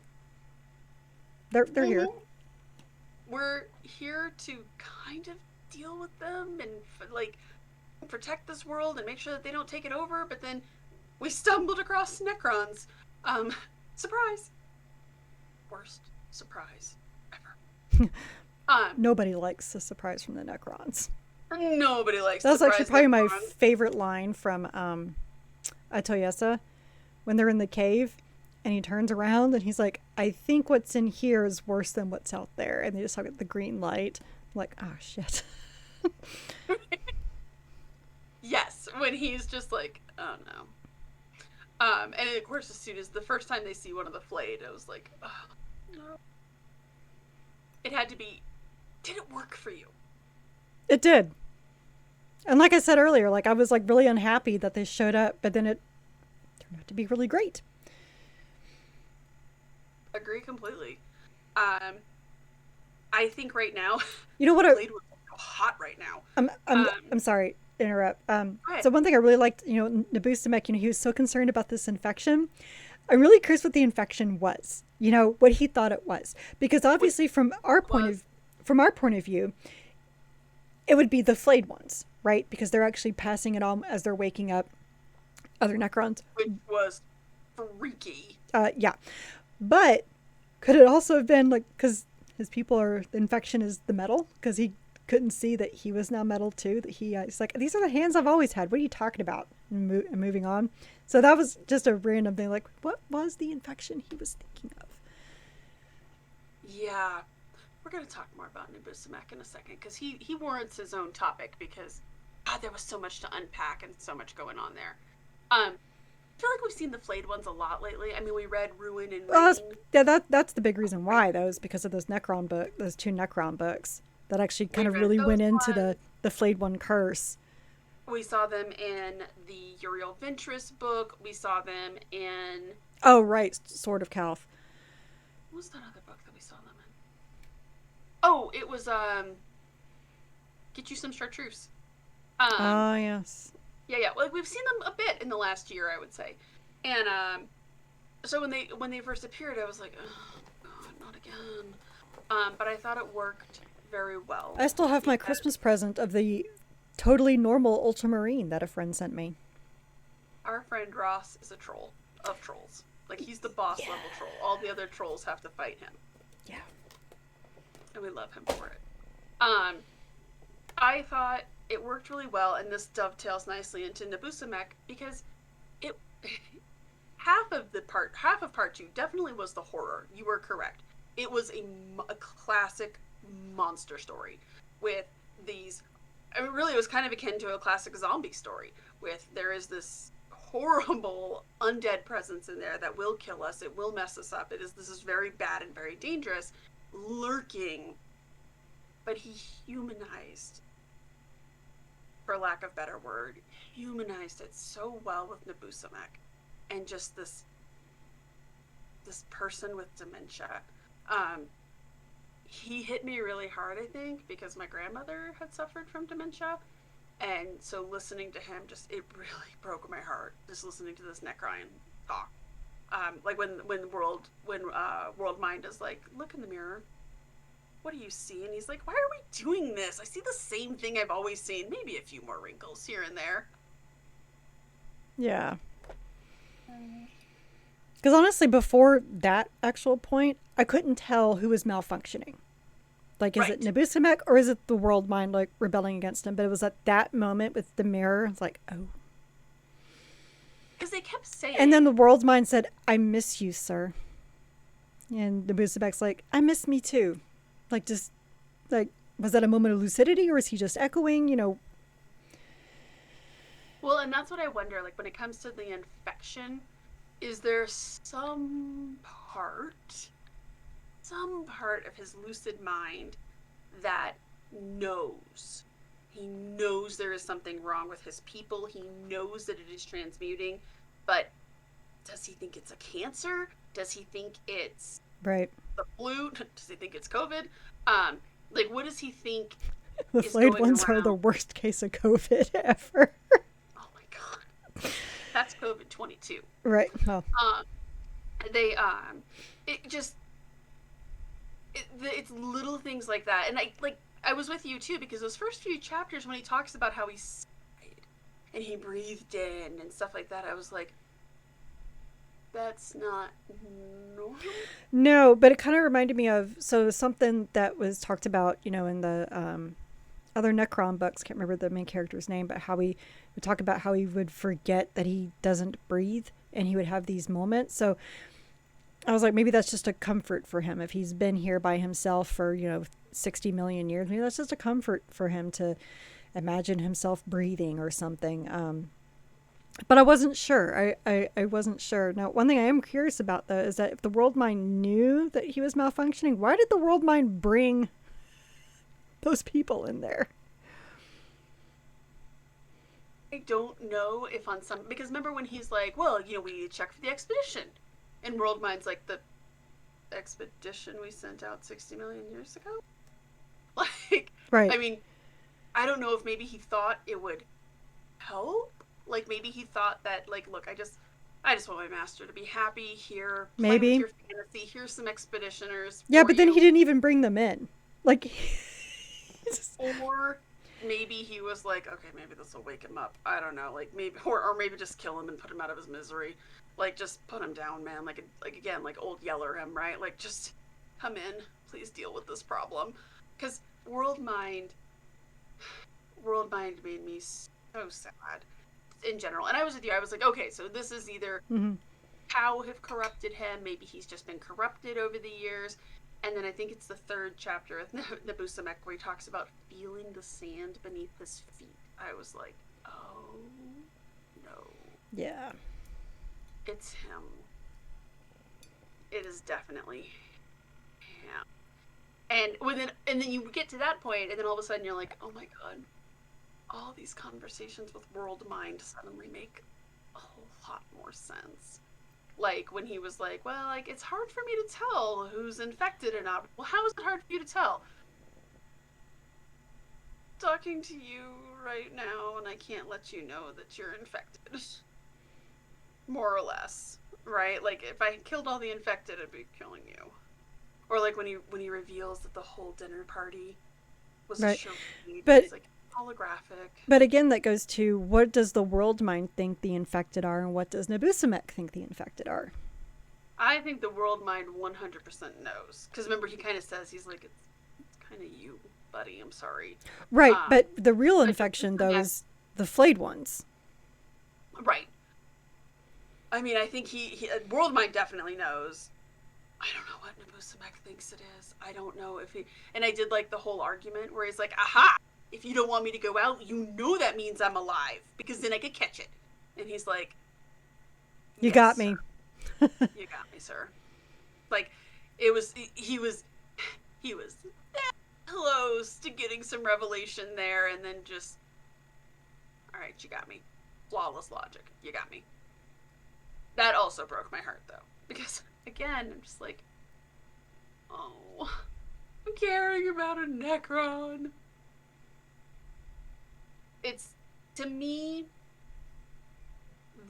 They're here. We're here to kind of deal with them and, like, protect this world and make sure that they don't take it over. But then we stumbled across Necrons. Surprise. Worst surprise ever. Nobody likes a surprise from the Necrons. Nobody likes. That's actually probably my favorite line from Atoyesa, when they're in the cave, and he turns around and he's like, "I think what's in here is worse than what's out there," and they just talk about the green light. I'm like, oh shit. Yes, when he's just like, oh no. And of course, as soon as the first time they see one of the flayed, I was like, oh no. It had to be. Did it work for you? It did. And like I said earlier, like, I was like really unhappy that they showed up, but then it turned out to be really great. Agree completely. I think right now, you know what? Blade was so hot right now. I'm sorry to interrupt. So one thing I really liked, Nabusamek, he was so concerned about this infection. I'm really curious what the infection was. What he thought it was, because obviously from our point of view, it would be the flayed ones, right? Because they're actually passing it on as they're waking up other Necrons. Which was freaky. Yeah. But could it also have been like, because his people the infection is the metal, because he couldn't see that he was now metal too, that he's like, these are the hands I've always had. What are you talking about? And moving on. So that was just a random thing. Like, what was the infection he was thinking of? Yeah. We're going to talk more about Nabusamek in a second, because he warrants his own topic, because God, there was so much to unpack and so much going on there. I feel like we've seen the flayed ones a lot lately. I mean, we read Ruin and Rain. That's the big reason why, though, is because of those two Necron books that actually kind of really went into the flayed one curse. We saw them in the Uriel Ventress book. We saw them in... Oh, right. Sword of Calth. What was that other book that we saw them in? Oh, it was, Get You Some Chartreuse. Yes. Yeah. Well, we've seen them a bit in the last year, I would say. And, so when they first appeared, I was like, oh, God, not again. But I thought it worked very well. I still have my Christmas present of the totally normal Ultramarine that a friend sent me. Our friend Ross is a troll of trolls. Like, he's the boss level troll. All the other trolls have to fight him. Yeah. And we love him for it. I thought it worked really well, and this dovetails nicely into Nabusamek, because it half of part 2 definitely was the horror. You were correct. It was a classic monster story with these. I mean, really, it was kind of akin to a classic zombie story. There is this horrible undead presence in there that will kill us. It will mess us up. This is very bad and very dangerous, lurking. But he humanized for lack of a better word, humanized it so well with Nabusamek, and just this person with dementia. He hit me really hard, I think, because my grandmother had suffered from dementia, and so listening to him, just it really broke my heart. Just listening to this Necron talk, like when World Mind is like, look in the mirror. What do you see? And he's like, why are we doing this? I see the same thing I've always seen. Maybe a few more wrinkles here and there. Yeah. Because honestly, before that actual point, I couldn't tell who was malfunctioning. Like, is it Nabusamek or is it the world mind, like, rebelling against him? But it was at that moment with the mirror, it's like, oh. Because they kept saying... And then the world mind said, I miss you, sir. And Nabusamek's like, I miss me too. Like, just, like, was that a moment of lucidity or is he just echoing, you know? Well, and that's what I wonder, like, when it comes to the infection, is there some part of his lucid mind that knows? He knows there is something wrong with his people. He knows that it is transmuting, but does he think it's a cancer? Does he think it's the flu? Does he think it's COVID? Like, what does he think? The flayed ones are the worst case of COVID ever. Oh my god, that's COVID 22. Right. Oh. It's little things like that, and I was with you too, because those first few chapters when he talks about how he sighed and he breathed in and stuff like that, I was like, that's not normal. No, but it kind of reminded me of something that was talked about, you know, in the other Necron books. Can't remember the main character's name, but how he would talk about how he would forget that he doesn't breathe, and he would have these moments. So I was like, maybe that's just a comfort for him if he's been here by himself for, you know, 60 million years. Maybe that's just a comfort for him to imagine himself breathing or something. But I wasn't sure. I wasn't sure. Now, one thing I am curious about, though, is that if the world mind knew that he was malfunctioning, why did the world mind bring those people in there? I don't know if on some... Because remember when he's like, well, you know, we need to check for the expedition. And World Mind's like, the expedition we sent out 60 million years ago? Like, right. I mean, I don't know if maybe he thought it would help. Like, maybe he thought that, like, look, I just want my master to be happy here. Maybe. With your fantasy. Here's some expeditioners. Yeah, but then he didn't even bring them in. Like, or maybe he was like, okay, maybe this will wake him up. I don't know. Like, maybe, or maybe just kill him and put him out of his misery. Like, just put him down, man. Like again, like old Yeller him, right? Like, just come in. Please deal with this problem. Because World Mind made me so sad in general. And I was with you. I was like, okay, so this is either Cow have corrupted him. Maybe he's just been corrupted over the years. And then I think it's the third chapter of Nabusamek where he talks about feeling the sand beneath his feet. I was like, oh, no. Yeah. It's him. It is definitely him. And then you get to that point, and then all of a sudden you're like, oh my god, all these conversations with World Mind suddenly make a whole lot more sense. Like when he was like, well, like it's hard for me to tell who's infected or not. Well, how is it hard for you to tell? Talking to you right now, and I can't let you know that you're infected. More or less, right? Like if I killed all the infected, I'd be killing you. Or like when he reveals that the whole dinner party was a charade. But it's like holographic. But again, that goes to what does the world mind think the infected are, and what does Nabusamek think the infected are? I think the world mind 100% knows, because remember he kind of says, he's like, it's kind of you, buddy. I'm sorry. Right, but the real infection though is the flayed ones. Right. I mean, I think he World Mind definitely knows. I don't know what Nabusamek thinks it is. I don't know if he... And I did like the whole argument where he's like, aha! If you don't want me to go out, you know that means I'm alive, because then I could catch it. And he's like... You got me. You got me, sir. Like, it was... He was that close to getting some revelation there, and then just All right, you got me. Flawless logic. You got me. That also broke my heart, though. Because, again, I'm just like, oh, I'm caring about a Necron. It's, to me,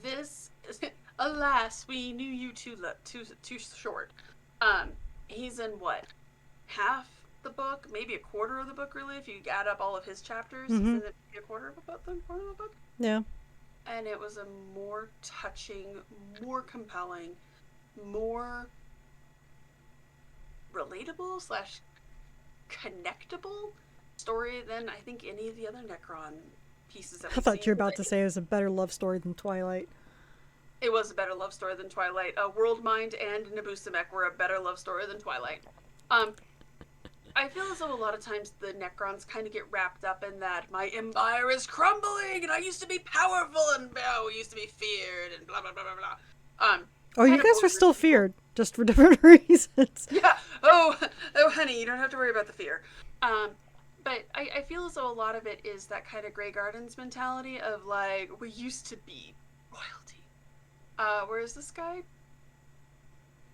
this, alas, we knew you too short. He's in what? Half the book? Maybe a quarter of the book, really, if you add up all of his chapters. Mm-hmm. Isn't it a quarter of a book than part of the book? Yeah. And it was a more touching, more compelling, more relatable / connectable story than I think any of the other Necron pieces that I we've thought you were seen. about to say it was a better love story than Twilight. It was a better love story than Twilight. Worldmind and Nabusamek were a better love story than Twilight. I feel as though a lot of times the Necrons kind of get wrapped up in that my empire is crumbling and I used to be powerful and we used to be feared and blah blah blah blah blah. Oh, you guys were still feared, just for different reasons. Yeah. Oh, honey, you don't have to worry about the fear. But I feel as though a lot of it is that kind of Grey Gardens mentality of like, we used to be royalty. Whereas this guy,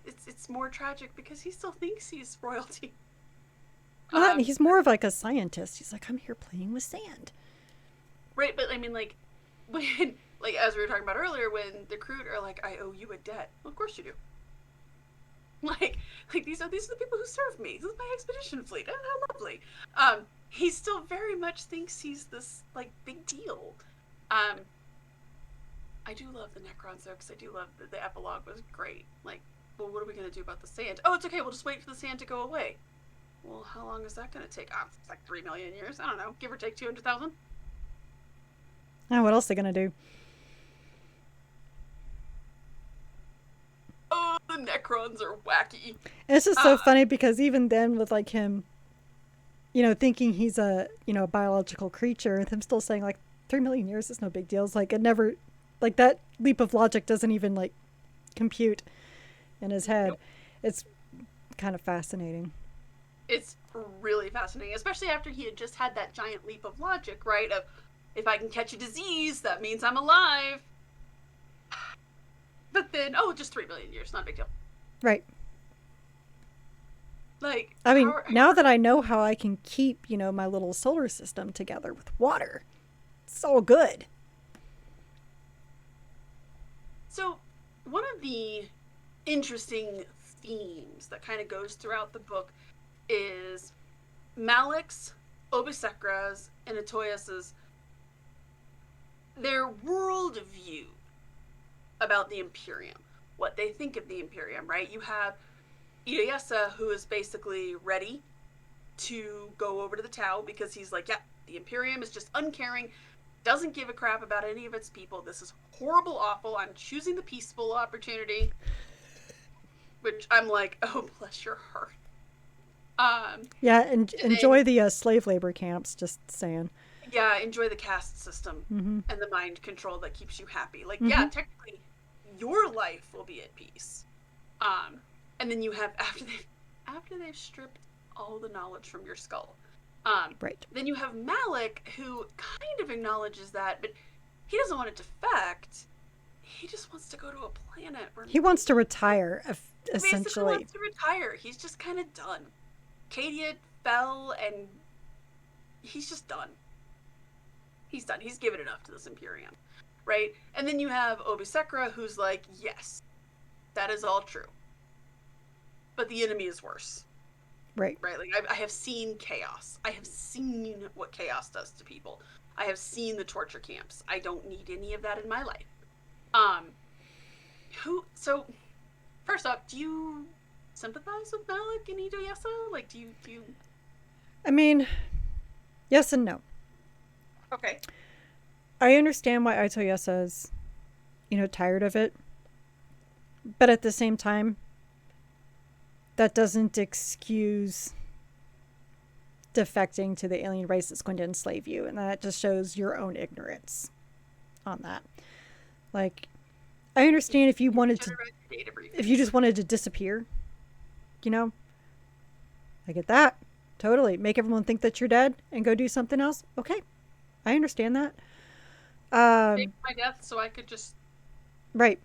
it's more tragic because he still thinks he's royalty. Well, he's more of like a scientist. He's like, I'm here playing with sand. Right, but I mean, like, when, like, as we were talking about earlier, when the Kroot are like, I owe you a debt. Well, of course you do. Like these are the people who serve me. This is my expedition fleet. Oh, how lovely. He still very much thinks he's this, like, big deal. I do love the Necrons, though, because I do love the epilogue was great. Like, well, what are we going to do about the sand? Oh, it's okay. We'll just wait for the sand to go away. Well, how long is that going to take? It's like 3 million years. I don't know. Give or take 200,000. Oh, what else are they going to do? Oh, the Necrons are wacky. And it's just so funny because even then with like him, you know, thinking he's a, you know, a biological creature and him still saying like 3 million years is no big deal. It's like it never, like that leap of logic doesn't even like compute in his head. Nope. It's kind of fascinating. It's really fascinating, especially after he had just had that giant leap of logic, right? Of, if I can catch a disease, that means I'm alive. But then, oh, just 3 million years, not a big deal. Right. Like, I mean, now that I know how I can keep, you know, my little solar system together with water, it's all good. So, one of the interesting themes that kind of goes throughout the book is Malik's, Obasekra's, and Atoyas's, their worldview about the Imperium, what they think of the Imperium, right? You have Itoyasa, who is basically ready to go over to the Tau because he's like, yeah, the Imperium is just uncaring, doesn't give a crap about any of its people. This is horrible, awful. I'm choosing the peaceful opportunity. Which I'm like, oh, bless your heart. Yeah, and enjoy the slave labor camps, just saying. Yeah, enjoy the caste system and the mind control that keeps you happy. Like, yeah, technically, your life will be at peace. And then you have, after they've stripped all the knowledge from your skull, right. Then you have Malik, who kind of acknowledges that, but he doesn't want to defect. He just wants to go to a planet where he wants to retire, essentially. Basically wants to retire. He's just kind of done. Cadia fell, and he's just done. He's done. He's given enough to this Imperium, right? And then you have Obasekra, who's like, yes, that is all true. But the enemy is worse. Right. Right? Like, I have seen chaos. I have seen what chaos does to people. I have seen the torture camps. I don't need any of that in my life. So, first off, do you sympathize with Malik and Itoyasa? Like, do you... I mean, yes and no. Okay. I understand why Itoyasa is, you know, tired of it. But at the same time, that doesn't excuse defecting to the alien race that's going to enslave you. And that just shows your own ignorance on that. Like, I understand if you wanted to, if you just wanted to disappear, you know, I get that. Totally. Make everyone think that you're dead and go do something else. Okay. I understand that. Fake my death so I could just Right.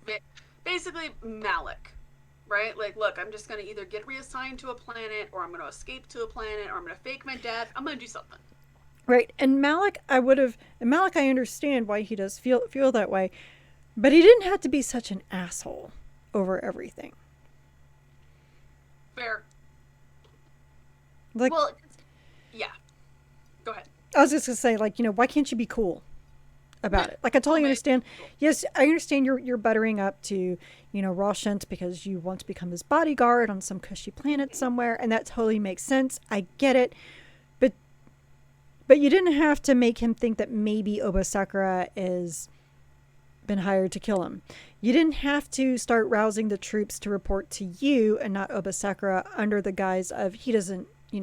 basically Malik, right? Like, look, I'm just gonna either get reassigned to a planet, or I'm gonna escape to a planet, or I'm gonna fake my death. I'm gonna do something. Right. And Malik, I understand why he does feel that way, but he didn't have to be such an asshole over everything. Fair. Like, Well, yeah. Go ahead. I was just gonna say, like, why can't you be cool about it? Like, I totally understand. Yes, I understand you're buttering up to, Roshan because you want to become his bodyguard on some cushy planet somewhere, and that totally makes sense. I get it. But you didn't have to make him think that maybe Obasekra is been hired to kill him. You didn't have to start rousing the troops to report to you and not Obasekra under the guise of he doesn't, we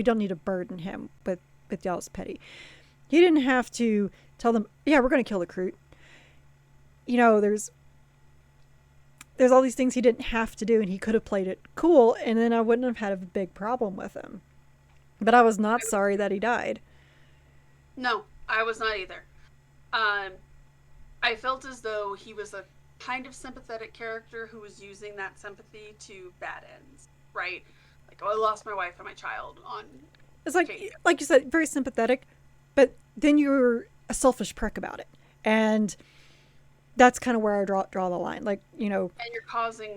don't need to burden him with y'all's petty. You didn't have to tell them, yeah, we're going to kill the Kroot. There's all these things he didn't have to do, and he could have played it cool, and then I wouldn't have had a big problem with him. But I was not sorry that he died. No, I was not either. I felt as though he was a kind of sympathetic character who was using that sympathy to bad ends, right? Like, oh, I lost my wife and my child on. It's like you said, very sympathetic, but then you're a selfish prick about it, and that's kind of where I draw the line. Like, and you're causing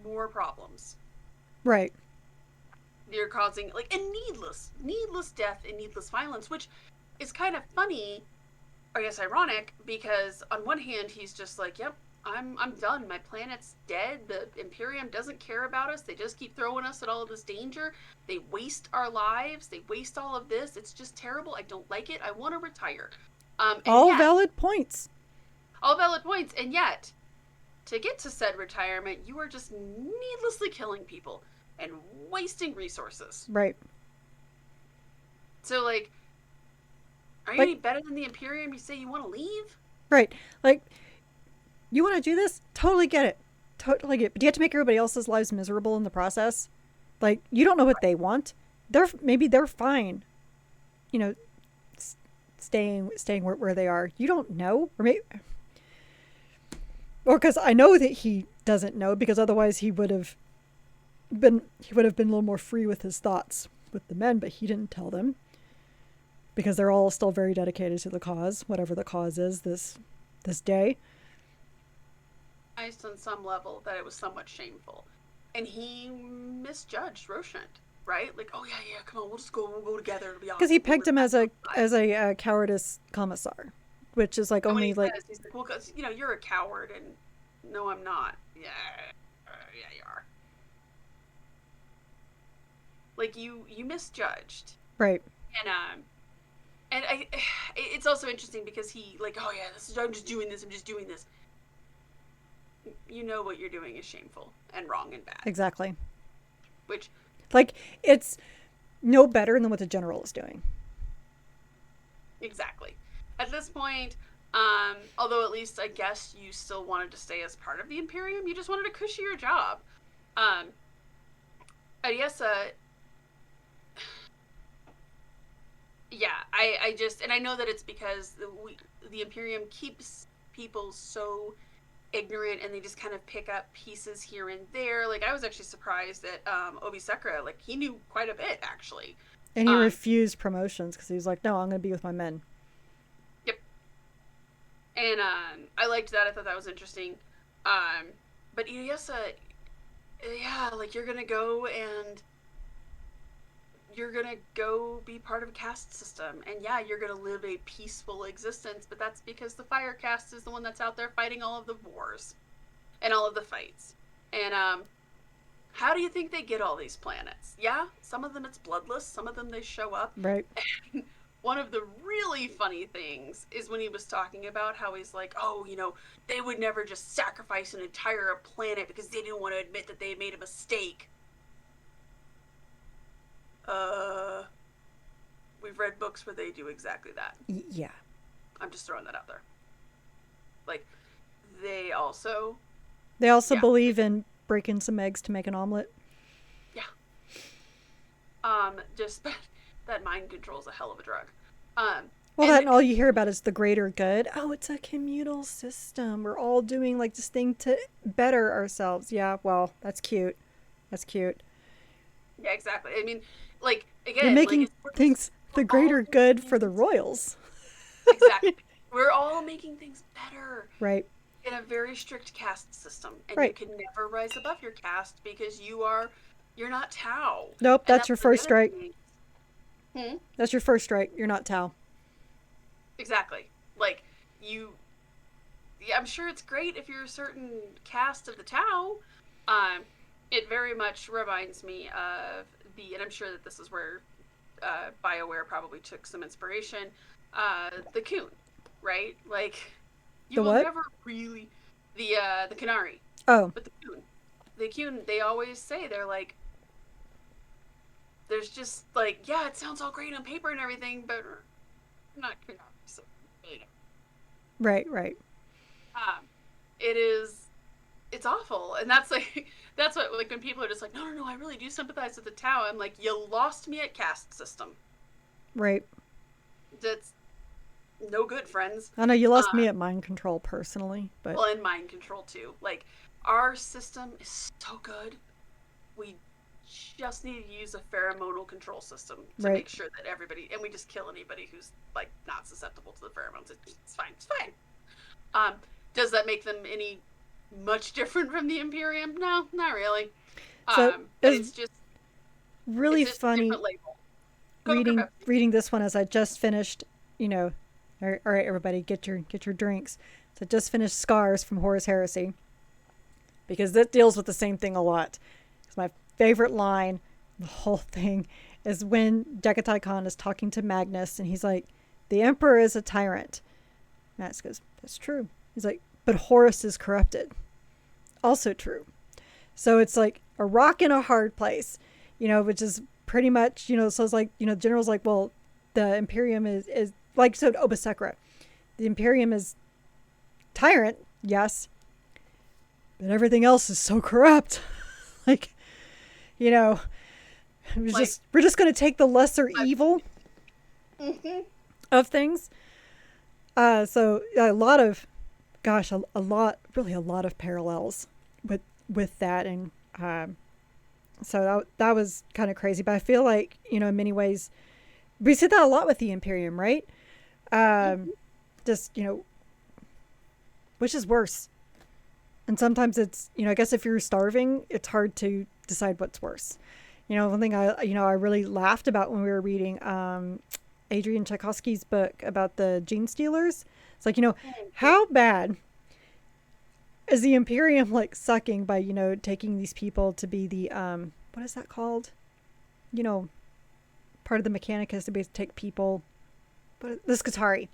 more problems. Right. You're causing like a needless death and needless violence, which is kind of funny, I guess ironic, because on one hand he's just like, yep, I'm done. My planet's dead. The Imperium doesn't care about us. They just keep throwing us at all of this danger. They waste our lives. They waste all of this. It's just terrible. I don't like it. I want to retire. All valid points. All valid points. And yet, to get to said retirement, you are just needlessly killing people and wasting resources. Right. So, like, are you any better than the Imperium? You say you want to leave? Right. Like, you want to do this? Totally get it. Totally get it. But do you have to make everybody else's lives miserable in the process? Like, you don't know what they want. Maybe they're fine, staying where they are. You don't know. Or because I know that he doesn't know, because otherwise he would have been a little more free with his thoughts with the men, but he didn't tell them because they're all still very dedicated to the cause, whatever the cause is this day. On some level that it was somewhat shameful, and he misjudged Roshan, right? Like, oh yeah, come on, we'll go together. It'll be awesome. Because he pegged him as a cowardice commissar, which is like only like he's like, well, because you're a coward, and no, I'm not. Yeah, you are. Like you misjudged, right? And it's also interesting because he like, oh yeah, I'm just doing this. You know what you're doing is shameful and wrong and bad. Exactly. Which, like, it's no better than what the general is doing. Exactly. At this point, although at least I guess you still wanted to stay as part of the Imperium, you just wanted a cushier job. Adiesa, yeah, I just, and I know that it's because the Imperium keeps people so ignorant, and they just kind of pick up pieces here and there. Like, I was actually surprised that Obasekra, like, he knew quite a bit, actually. And he refused promotions because he was like, no, I'm going to be with my men. Yep. And I liked that. I thought that was interesting. But Adiesa, yeah, like, you're going to go be part of a caste system, and yeah, you're gonna live a peaceful existence, but that's because the fire caste is the one that's out there fighting all of the wars and all of the fights. And how do you think they get all these planets? Yeah, some of them it's bloodless, some of them they show up. Right. And one of the really funny things is when he was talking about how he's like, oh, they would never just sacrifice an entire planet because they didn't want to admit that they had made a mistake. We've read books where they do exactly that. Yeah. I'm just throwing that out there. Like, they also believe in breaking some eggs to make an omelet. Yeah. Just that mind control is a hell of a drug. Well, that And and all you hear about is the greater good. Oh, it's a communal system. We're all doing like this thing to better ourselves. Yeah, well, that's cute. That's cute. yeah, exactly. I mean, like You're again, like making it's things we're the all greater good making for the things royals. exactly. We're all making things better Right. in a very strict caste system, and you Right. can never rise above your caste because you're not Tau, Nope, and that's that's your one of the first other strike. things. Hmm? That's your first strike. You're not Tau. Exactly. Like you, yeah, I'm sure it's great if you're a certain caste of the Tau. Um, it very much reminds me of and I'm sure that this is where BioWare probably took some inspiration. The Coon, right? Like you The will what? never really the Canary, Oh, but the Coon, they always say they're like there's just like yeah, it sounds all great on paper and everything, but I'm not Canary, so really don't. right, right. Um, it is it's awful, and that's like that's what like when people are just like no, I really do sympathize with the Tau. I'm like you lost me at caste system. Right. That's no good, friends. I know you lost me Um, at mind control personally, but well, and mind control too. Like our system is so good. We just need to use a pheromonal control system to right. make sure that everybody and we just kill anybody who's like not susceptible to the pheromones. It's fine. It's fine. Um, does that make them any much different from the Imperium? No, not really. So it But was it's just it's really just a funny different label. Coke or reading Pepsi? reading this one as I just finished, you know, all right, everybody, get your drinks. So I just finished Scars from Horus Heresy because that deals with the same thing a lot. It's my favorite line, the whole thing, is when Decatei Khan is talking to Magnus and he's like, "The Emperor is a tyrant." Magnus goes, "That's true." He's like, "But Horus is corrupted." Also true. So it's like a rock in a hard place, which is pretty much, so it's like, general's like, well, the Imperium is like, so Obasekra, the Imperium is tyrant, yes, but everything else is so corrupt. Like, you know, Like, we're just going to take the lesser evil mm-hmm. of things. So a lot of, gosh, a lot, really a lot of parallels with that. And so that was kind of crazy. But I feel like, in many ways, we see that a lot with the Imperium, right? Just, which is worse? And sometimes it's, I guess if you're starving, it's hard to decide what's worse. One thing I really laughed about when we were reading Adrian Tchaikovsky's book about the gene stealers. It's like, how bad is the Imperium like sucking by, taking these people to be the, what is that called? Part of the Mechanicus to be able to take people, but the Skitarii.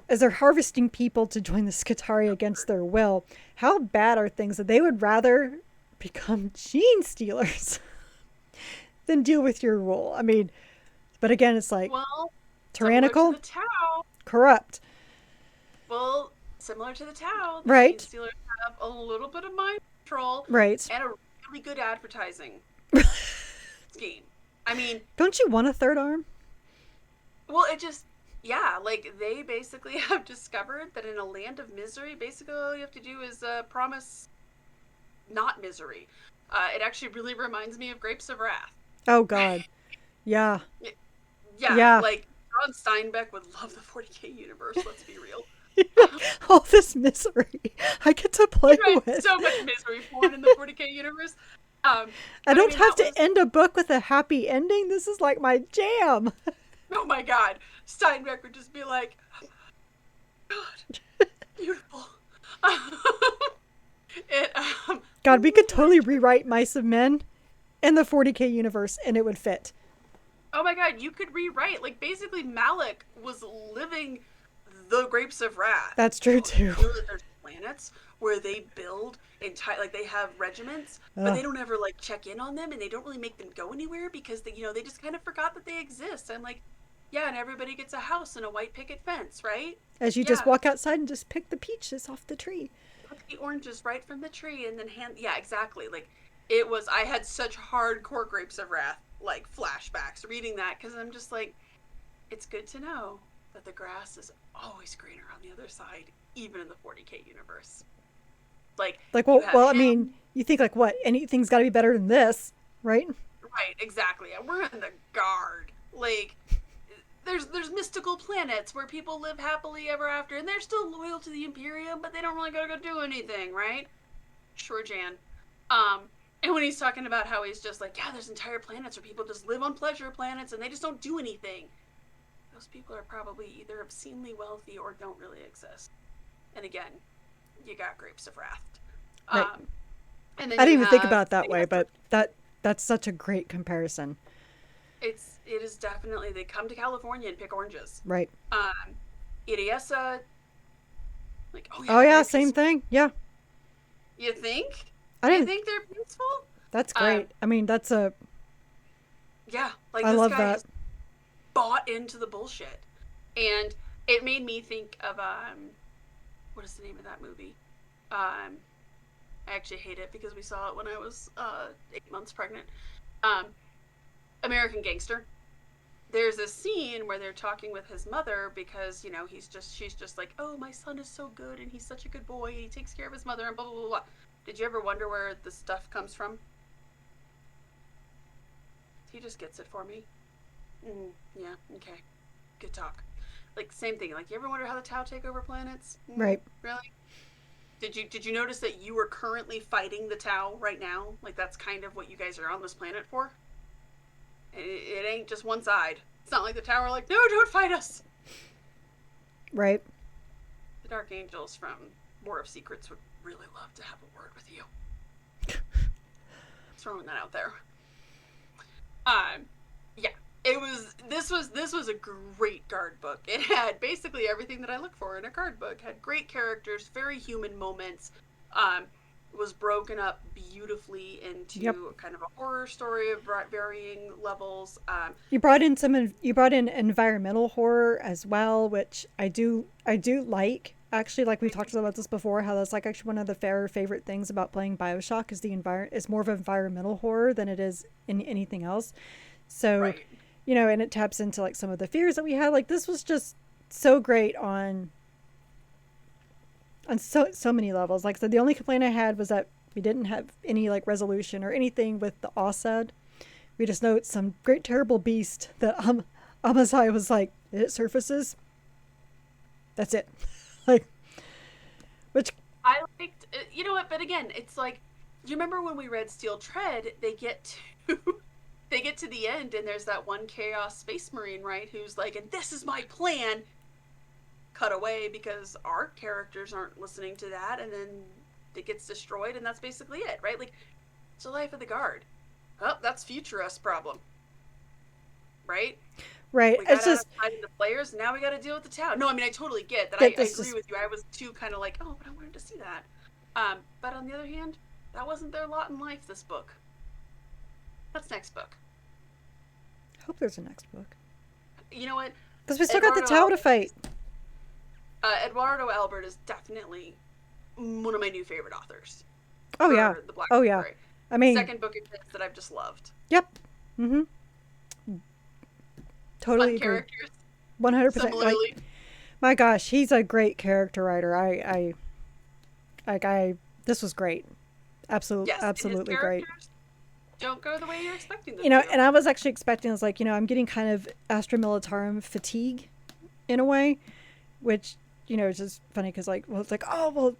As they're harvesting people to join the Skitarii against their will, how bad are things that they would rather become gene stealers than deal with your rule? I mean, but again, it's like tyrannical, Similar to the Tau. corrupt. Well, similar to the Tau, the Right. gene stealers have a little bit of mind control Right. and a really good advertising scheme. I mean, don't you want a third arm? well, like they basically have discovered that in a land of misery, basically all you have to do is promise not misery. It actually really reminds me of Grapes of Wrath. Oh God, yeah, Yeah, like John Steinbeck would love the 40k universe. Let's be real. All this misery I get to play with. So much misery porn in the 40k universe. I don't have to end a book with a happy ending. This is like my jam. Oh my God, Steinbeck would just be like, God, beautiful. God, we could totally rewrite Mice of Men in the 40k universe, and it would fit. Oh my God, you could rewrite. Like basically, Malik was living the Grapes of Wrath. That's true too. There's planets where they build like they have regiments, but they don't ever like check in on them, and they don't really make them go anywhere because they just kind of forgot that they exist. I'm like, yeah, and everybody gets a house and a white picket fence, right? As you just walk outside and just pick the peaches off the tree. Pick the oranges right from the tree and then yeah, exactly. Like it was, I had such hardcore Grapes of Wrath like flashbacks reading that because I'm just like, it's good to know but the grass is always greener on the other side, even in the 40k universe. Like, Like, you well, have well, I him. mean, you think like what? Anything's got to be better than this, right? Right, exactly. We're in the Guard. Like, there's mystical planets where people live happily ever after, and they're still loyal to the Imperium, but they don't really gotta go do anything, right? Sure, Jan. Um, and when he's talking about how he's just like, yeah, there's entire planets where people just live on pleasure planets and they just don't do anything. Those people are probably either obscenely wealthy or don't really exist. And again, you got Grapes of Wrath. Right. Um, and then I you didn't even think have about it that way, but that's such a great comparison. it is definitely they come to California and pick oranges. Right. Iriesa, like, oh Oh yeah, yeah, very same peaceful. thing. Yeah. You think? I You didn't. think they're peaceful? That's Um, great. I mean, that's a. yeah, like I this love guy that. has bought into the bullshit, and it made me think of what is the name of that movie? Um, I actually hate it because we saw it when I was 8 months pregnant. Um, American Gangster. There's a scene where they're talking with his mother because she's just like, oh, my son is so good and he's such a good boy and he takes care of his mother and blah blah blah blah. Did you ever wonder where the stuff comes from? He just gets it for me. Yeah, okay, good talk. Like, same thing. Like, you ever wonder how the Tau take over planets? Right. Really? Did you notice that you are currently fighting the Tau right now? Like, that's kind of what you guys are on this planet for. It ain't just one side. It's not like the Tau are like, no, don't fight us. Right. The Dark Angels from War of Secrets would really love to have a word with you. Throwing that out there. Yeah, it was. This was a great Guard book. It had basically everything that I look for in a Guard book. Had great characters, very human moments. Was broken up beautifully into kind of a horror story of varying levels. You brought in some. You brought in environmental horror as well, which I do. I do like. Actually, like we talked about this before, how that's like actually one of the favorite things about playing Bioshock is the environment. It's more of environmental horror than it is in anything else. So, Right. and it taps into like some of the fears that we had. Like this was just so great on so many levels. Like I said, the only complaint I had was that we didn't have any like resolution or anything with the Ossad. We just know it's some great terrible beast that Amasai was like, it surfaces. That's it. Like, which I liked. You know what? But again, it's like, do you remember when we read Steel Tread? They get to they get to the end, and there's that one Chaos Space Marine, right? Who's like, and this is my plan. Cut away because our characters aren't listening to that, and then it gets destroyed, and that's basically it, right? Like, it's the life of the Guard. Oh, that's future us problem, right? right. We got It's out of just fighting the players, and now we got to deal with the town. No, I mean, I totally get that. I, that I this agree is with you. I was too kind of like, oh, but I wanted to see that. But on the other hand, that wasn't their lot in life. This book. That's next book. I hope there's a next book. You know what? Because we still got the Tau to fight. Eduardo Albert is definitely one of my new favorite authors. Oh yeah. The Black Oh yeah. Library. I mean, Second book of his that I've just loved. yep. Mm-hmm. Totally Fun agree. characters. 100%. Like, Similarly. my gosh, he's a great character writer. This was great. Yes, and his Absolutely great. characters don't go the way you're expecting them And to. I was actually expecting, I was like, I'm getting kind of Astra Militarum fatigue in a way, which, is just funny because, like, well, it's like, oh, well,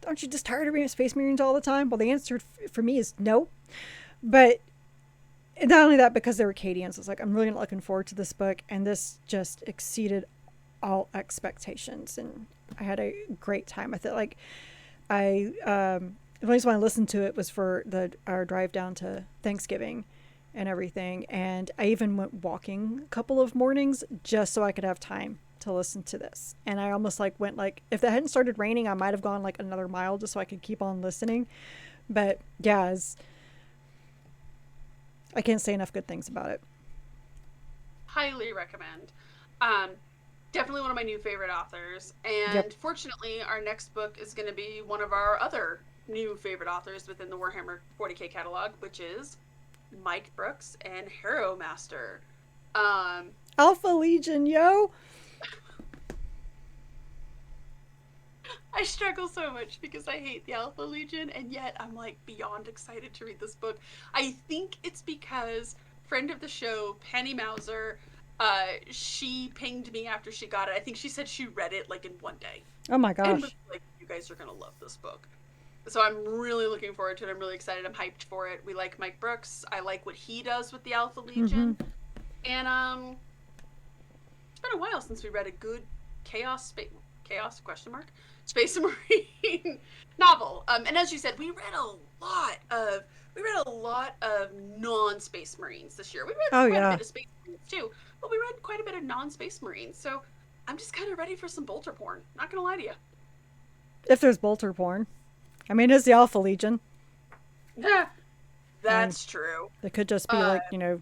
aren't you just tired of being Space Marines all the time? Well, the answer for me is no. But not only that, because they were Cadians, it's like, I'm really not looking forward to this book. And this just exceeded all expectations. And I had a great time. I felt like the only reason I listened to it was for our drive down to Thanksgiving and everything. And I even went walking a couple of mornings just so I could have time to listen to this. And I almost like went like, if it hadn't started raining, I might have gone like another mile just so I could keep on listening. But yeah, I can't say enough good things about it. Highly recommend. Um, Definitely one of my new favorite authors. And Yep. fortunately, our next book is going to be one of our other new favorite authors within the Warhammer 40k catalog, which is Mike Brooks and Harrow Master. Alpha Legion, yo! I struggle so much because I hate the Alpha Legion, and yet I'm like beyond excited to read this book. I think it's because friend of the show, Penny Mauser, she pinged me after she got it. I think she said she read it like in one day. Oh my And was gosh. like, you guys are gonna love this book. So I'm really looking forward to it. I'm really excited. I'm hyped for it. We like Mike Brooks. I like what he does with the Alpha Mm-hmm. Legion. And it's been a while since we read a good chaos question mark space marine novel. And as you said, we read a lot of non-space marines this year. We read Oh quite a yeah. bit of space marines too, but we read quite a bit of non-space marines. So I'm just kind of ready for some bolter porn. Not gonna lie to you. If there's bolter porn. I mean, it's the Alpha Legion. Yeah, I mean, that's true. they could just be Uh, like,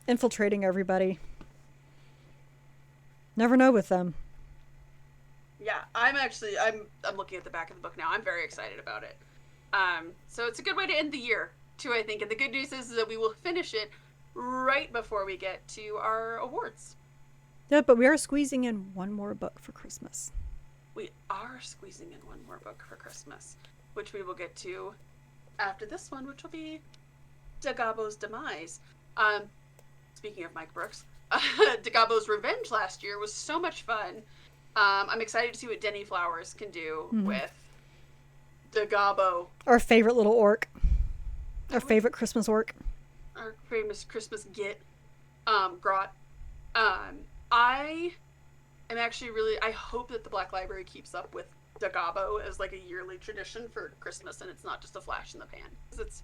infiltrating everybody. Never know with them. yeah, I'm looking at the back of the book now. I'm very excited about it. So it's a good way to end the year too, I think. And the good news is that we will finish it right before we get to our awards. Yeah, but we are squeezing in one more book for Christmas. We are squeezing in one more book for Christmas, which we will get to after this one, which will be Dagabo's Demise. Um, Speaking of Mike Brooks, Dagabo's Revenge last year was so much fun. I'm excited to see what Denny Flowers can do Mm-hmm. with Dagabo, Our favorite little orc. Our favorite Christmas orc. our famous Christmas git, Grot. I am actually really. I hope that the Black Library keeps up with Dagabo as like a yearly tradition for Christmas, and it's not just a flash in the pan. It's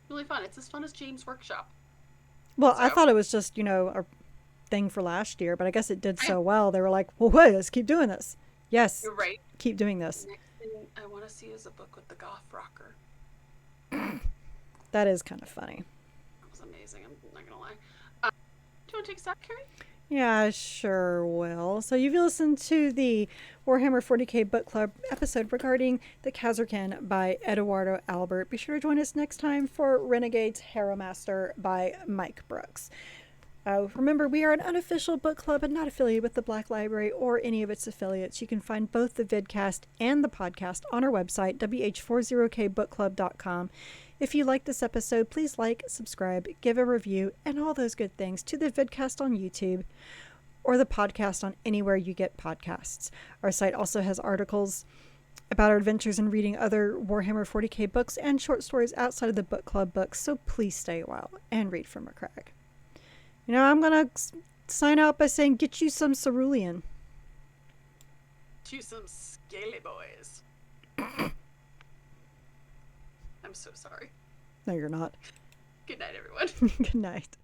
really fun. It's as fun as James Workshop. Well, I So, thought it was just, a thing for last year, but I guess it did I, so well. They were like, well, wait, let's keep doing this. Yes, you're right. keep doing this. Next thing I want to see is a book with the goth rocker. That is kind of funny. That was amazing. I'm not gonna lie. Do you want to take a stop, Carrie? Yeah, sure will. So you've listened to the Warhammer 40k Book Club episode regarding the Kasrkin by Eduardo Albert. Be sure to join us next time for Renegade's Harrow Master by Mike Brooks. Remember, we are an unofficial book club and not affiliated with the Black Library or any of its affiliates. You can find both the vidcast and the podcast on our website, WH40kbookclub.com. If you like this episode, please like, subscribe, give a review, and all those good things to the vidcast on YouTube or the podcast on anywhere you get podcasts. Our site also has articles about our adventures in reading other Warhammer 40k books and short stories outside of the book club books, so please stay a while and read from a crag. I'm going to sign out by saying get you some cerulean. To some scaly boys. I'm so sorry. No, you're not. Good night, everyone. Good night.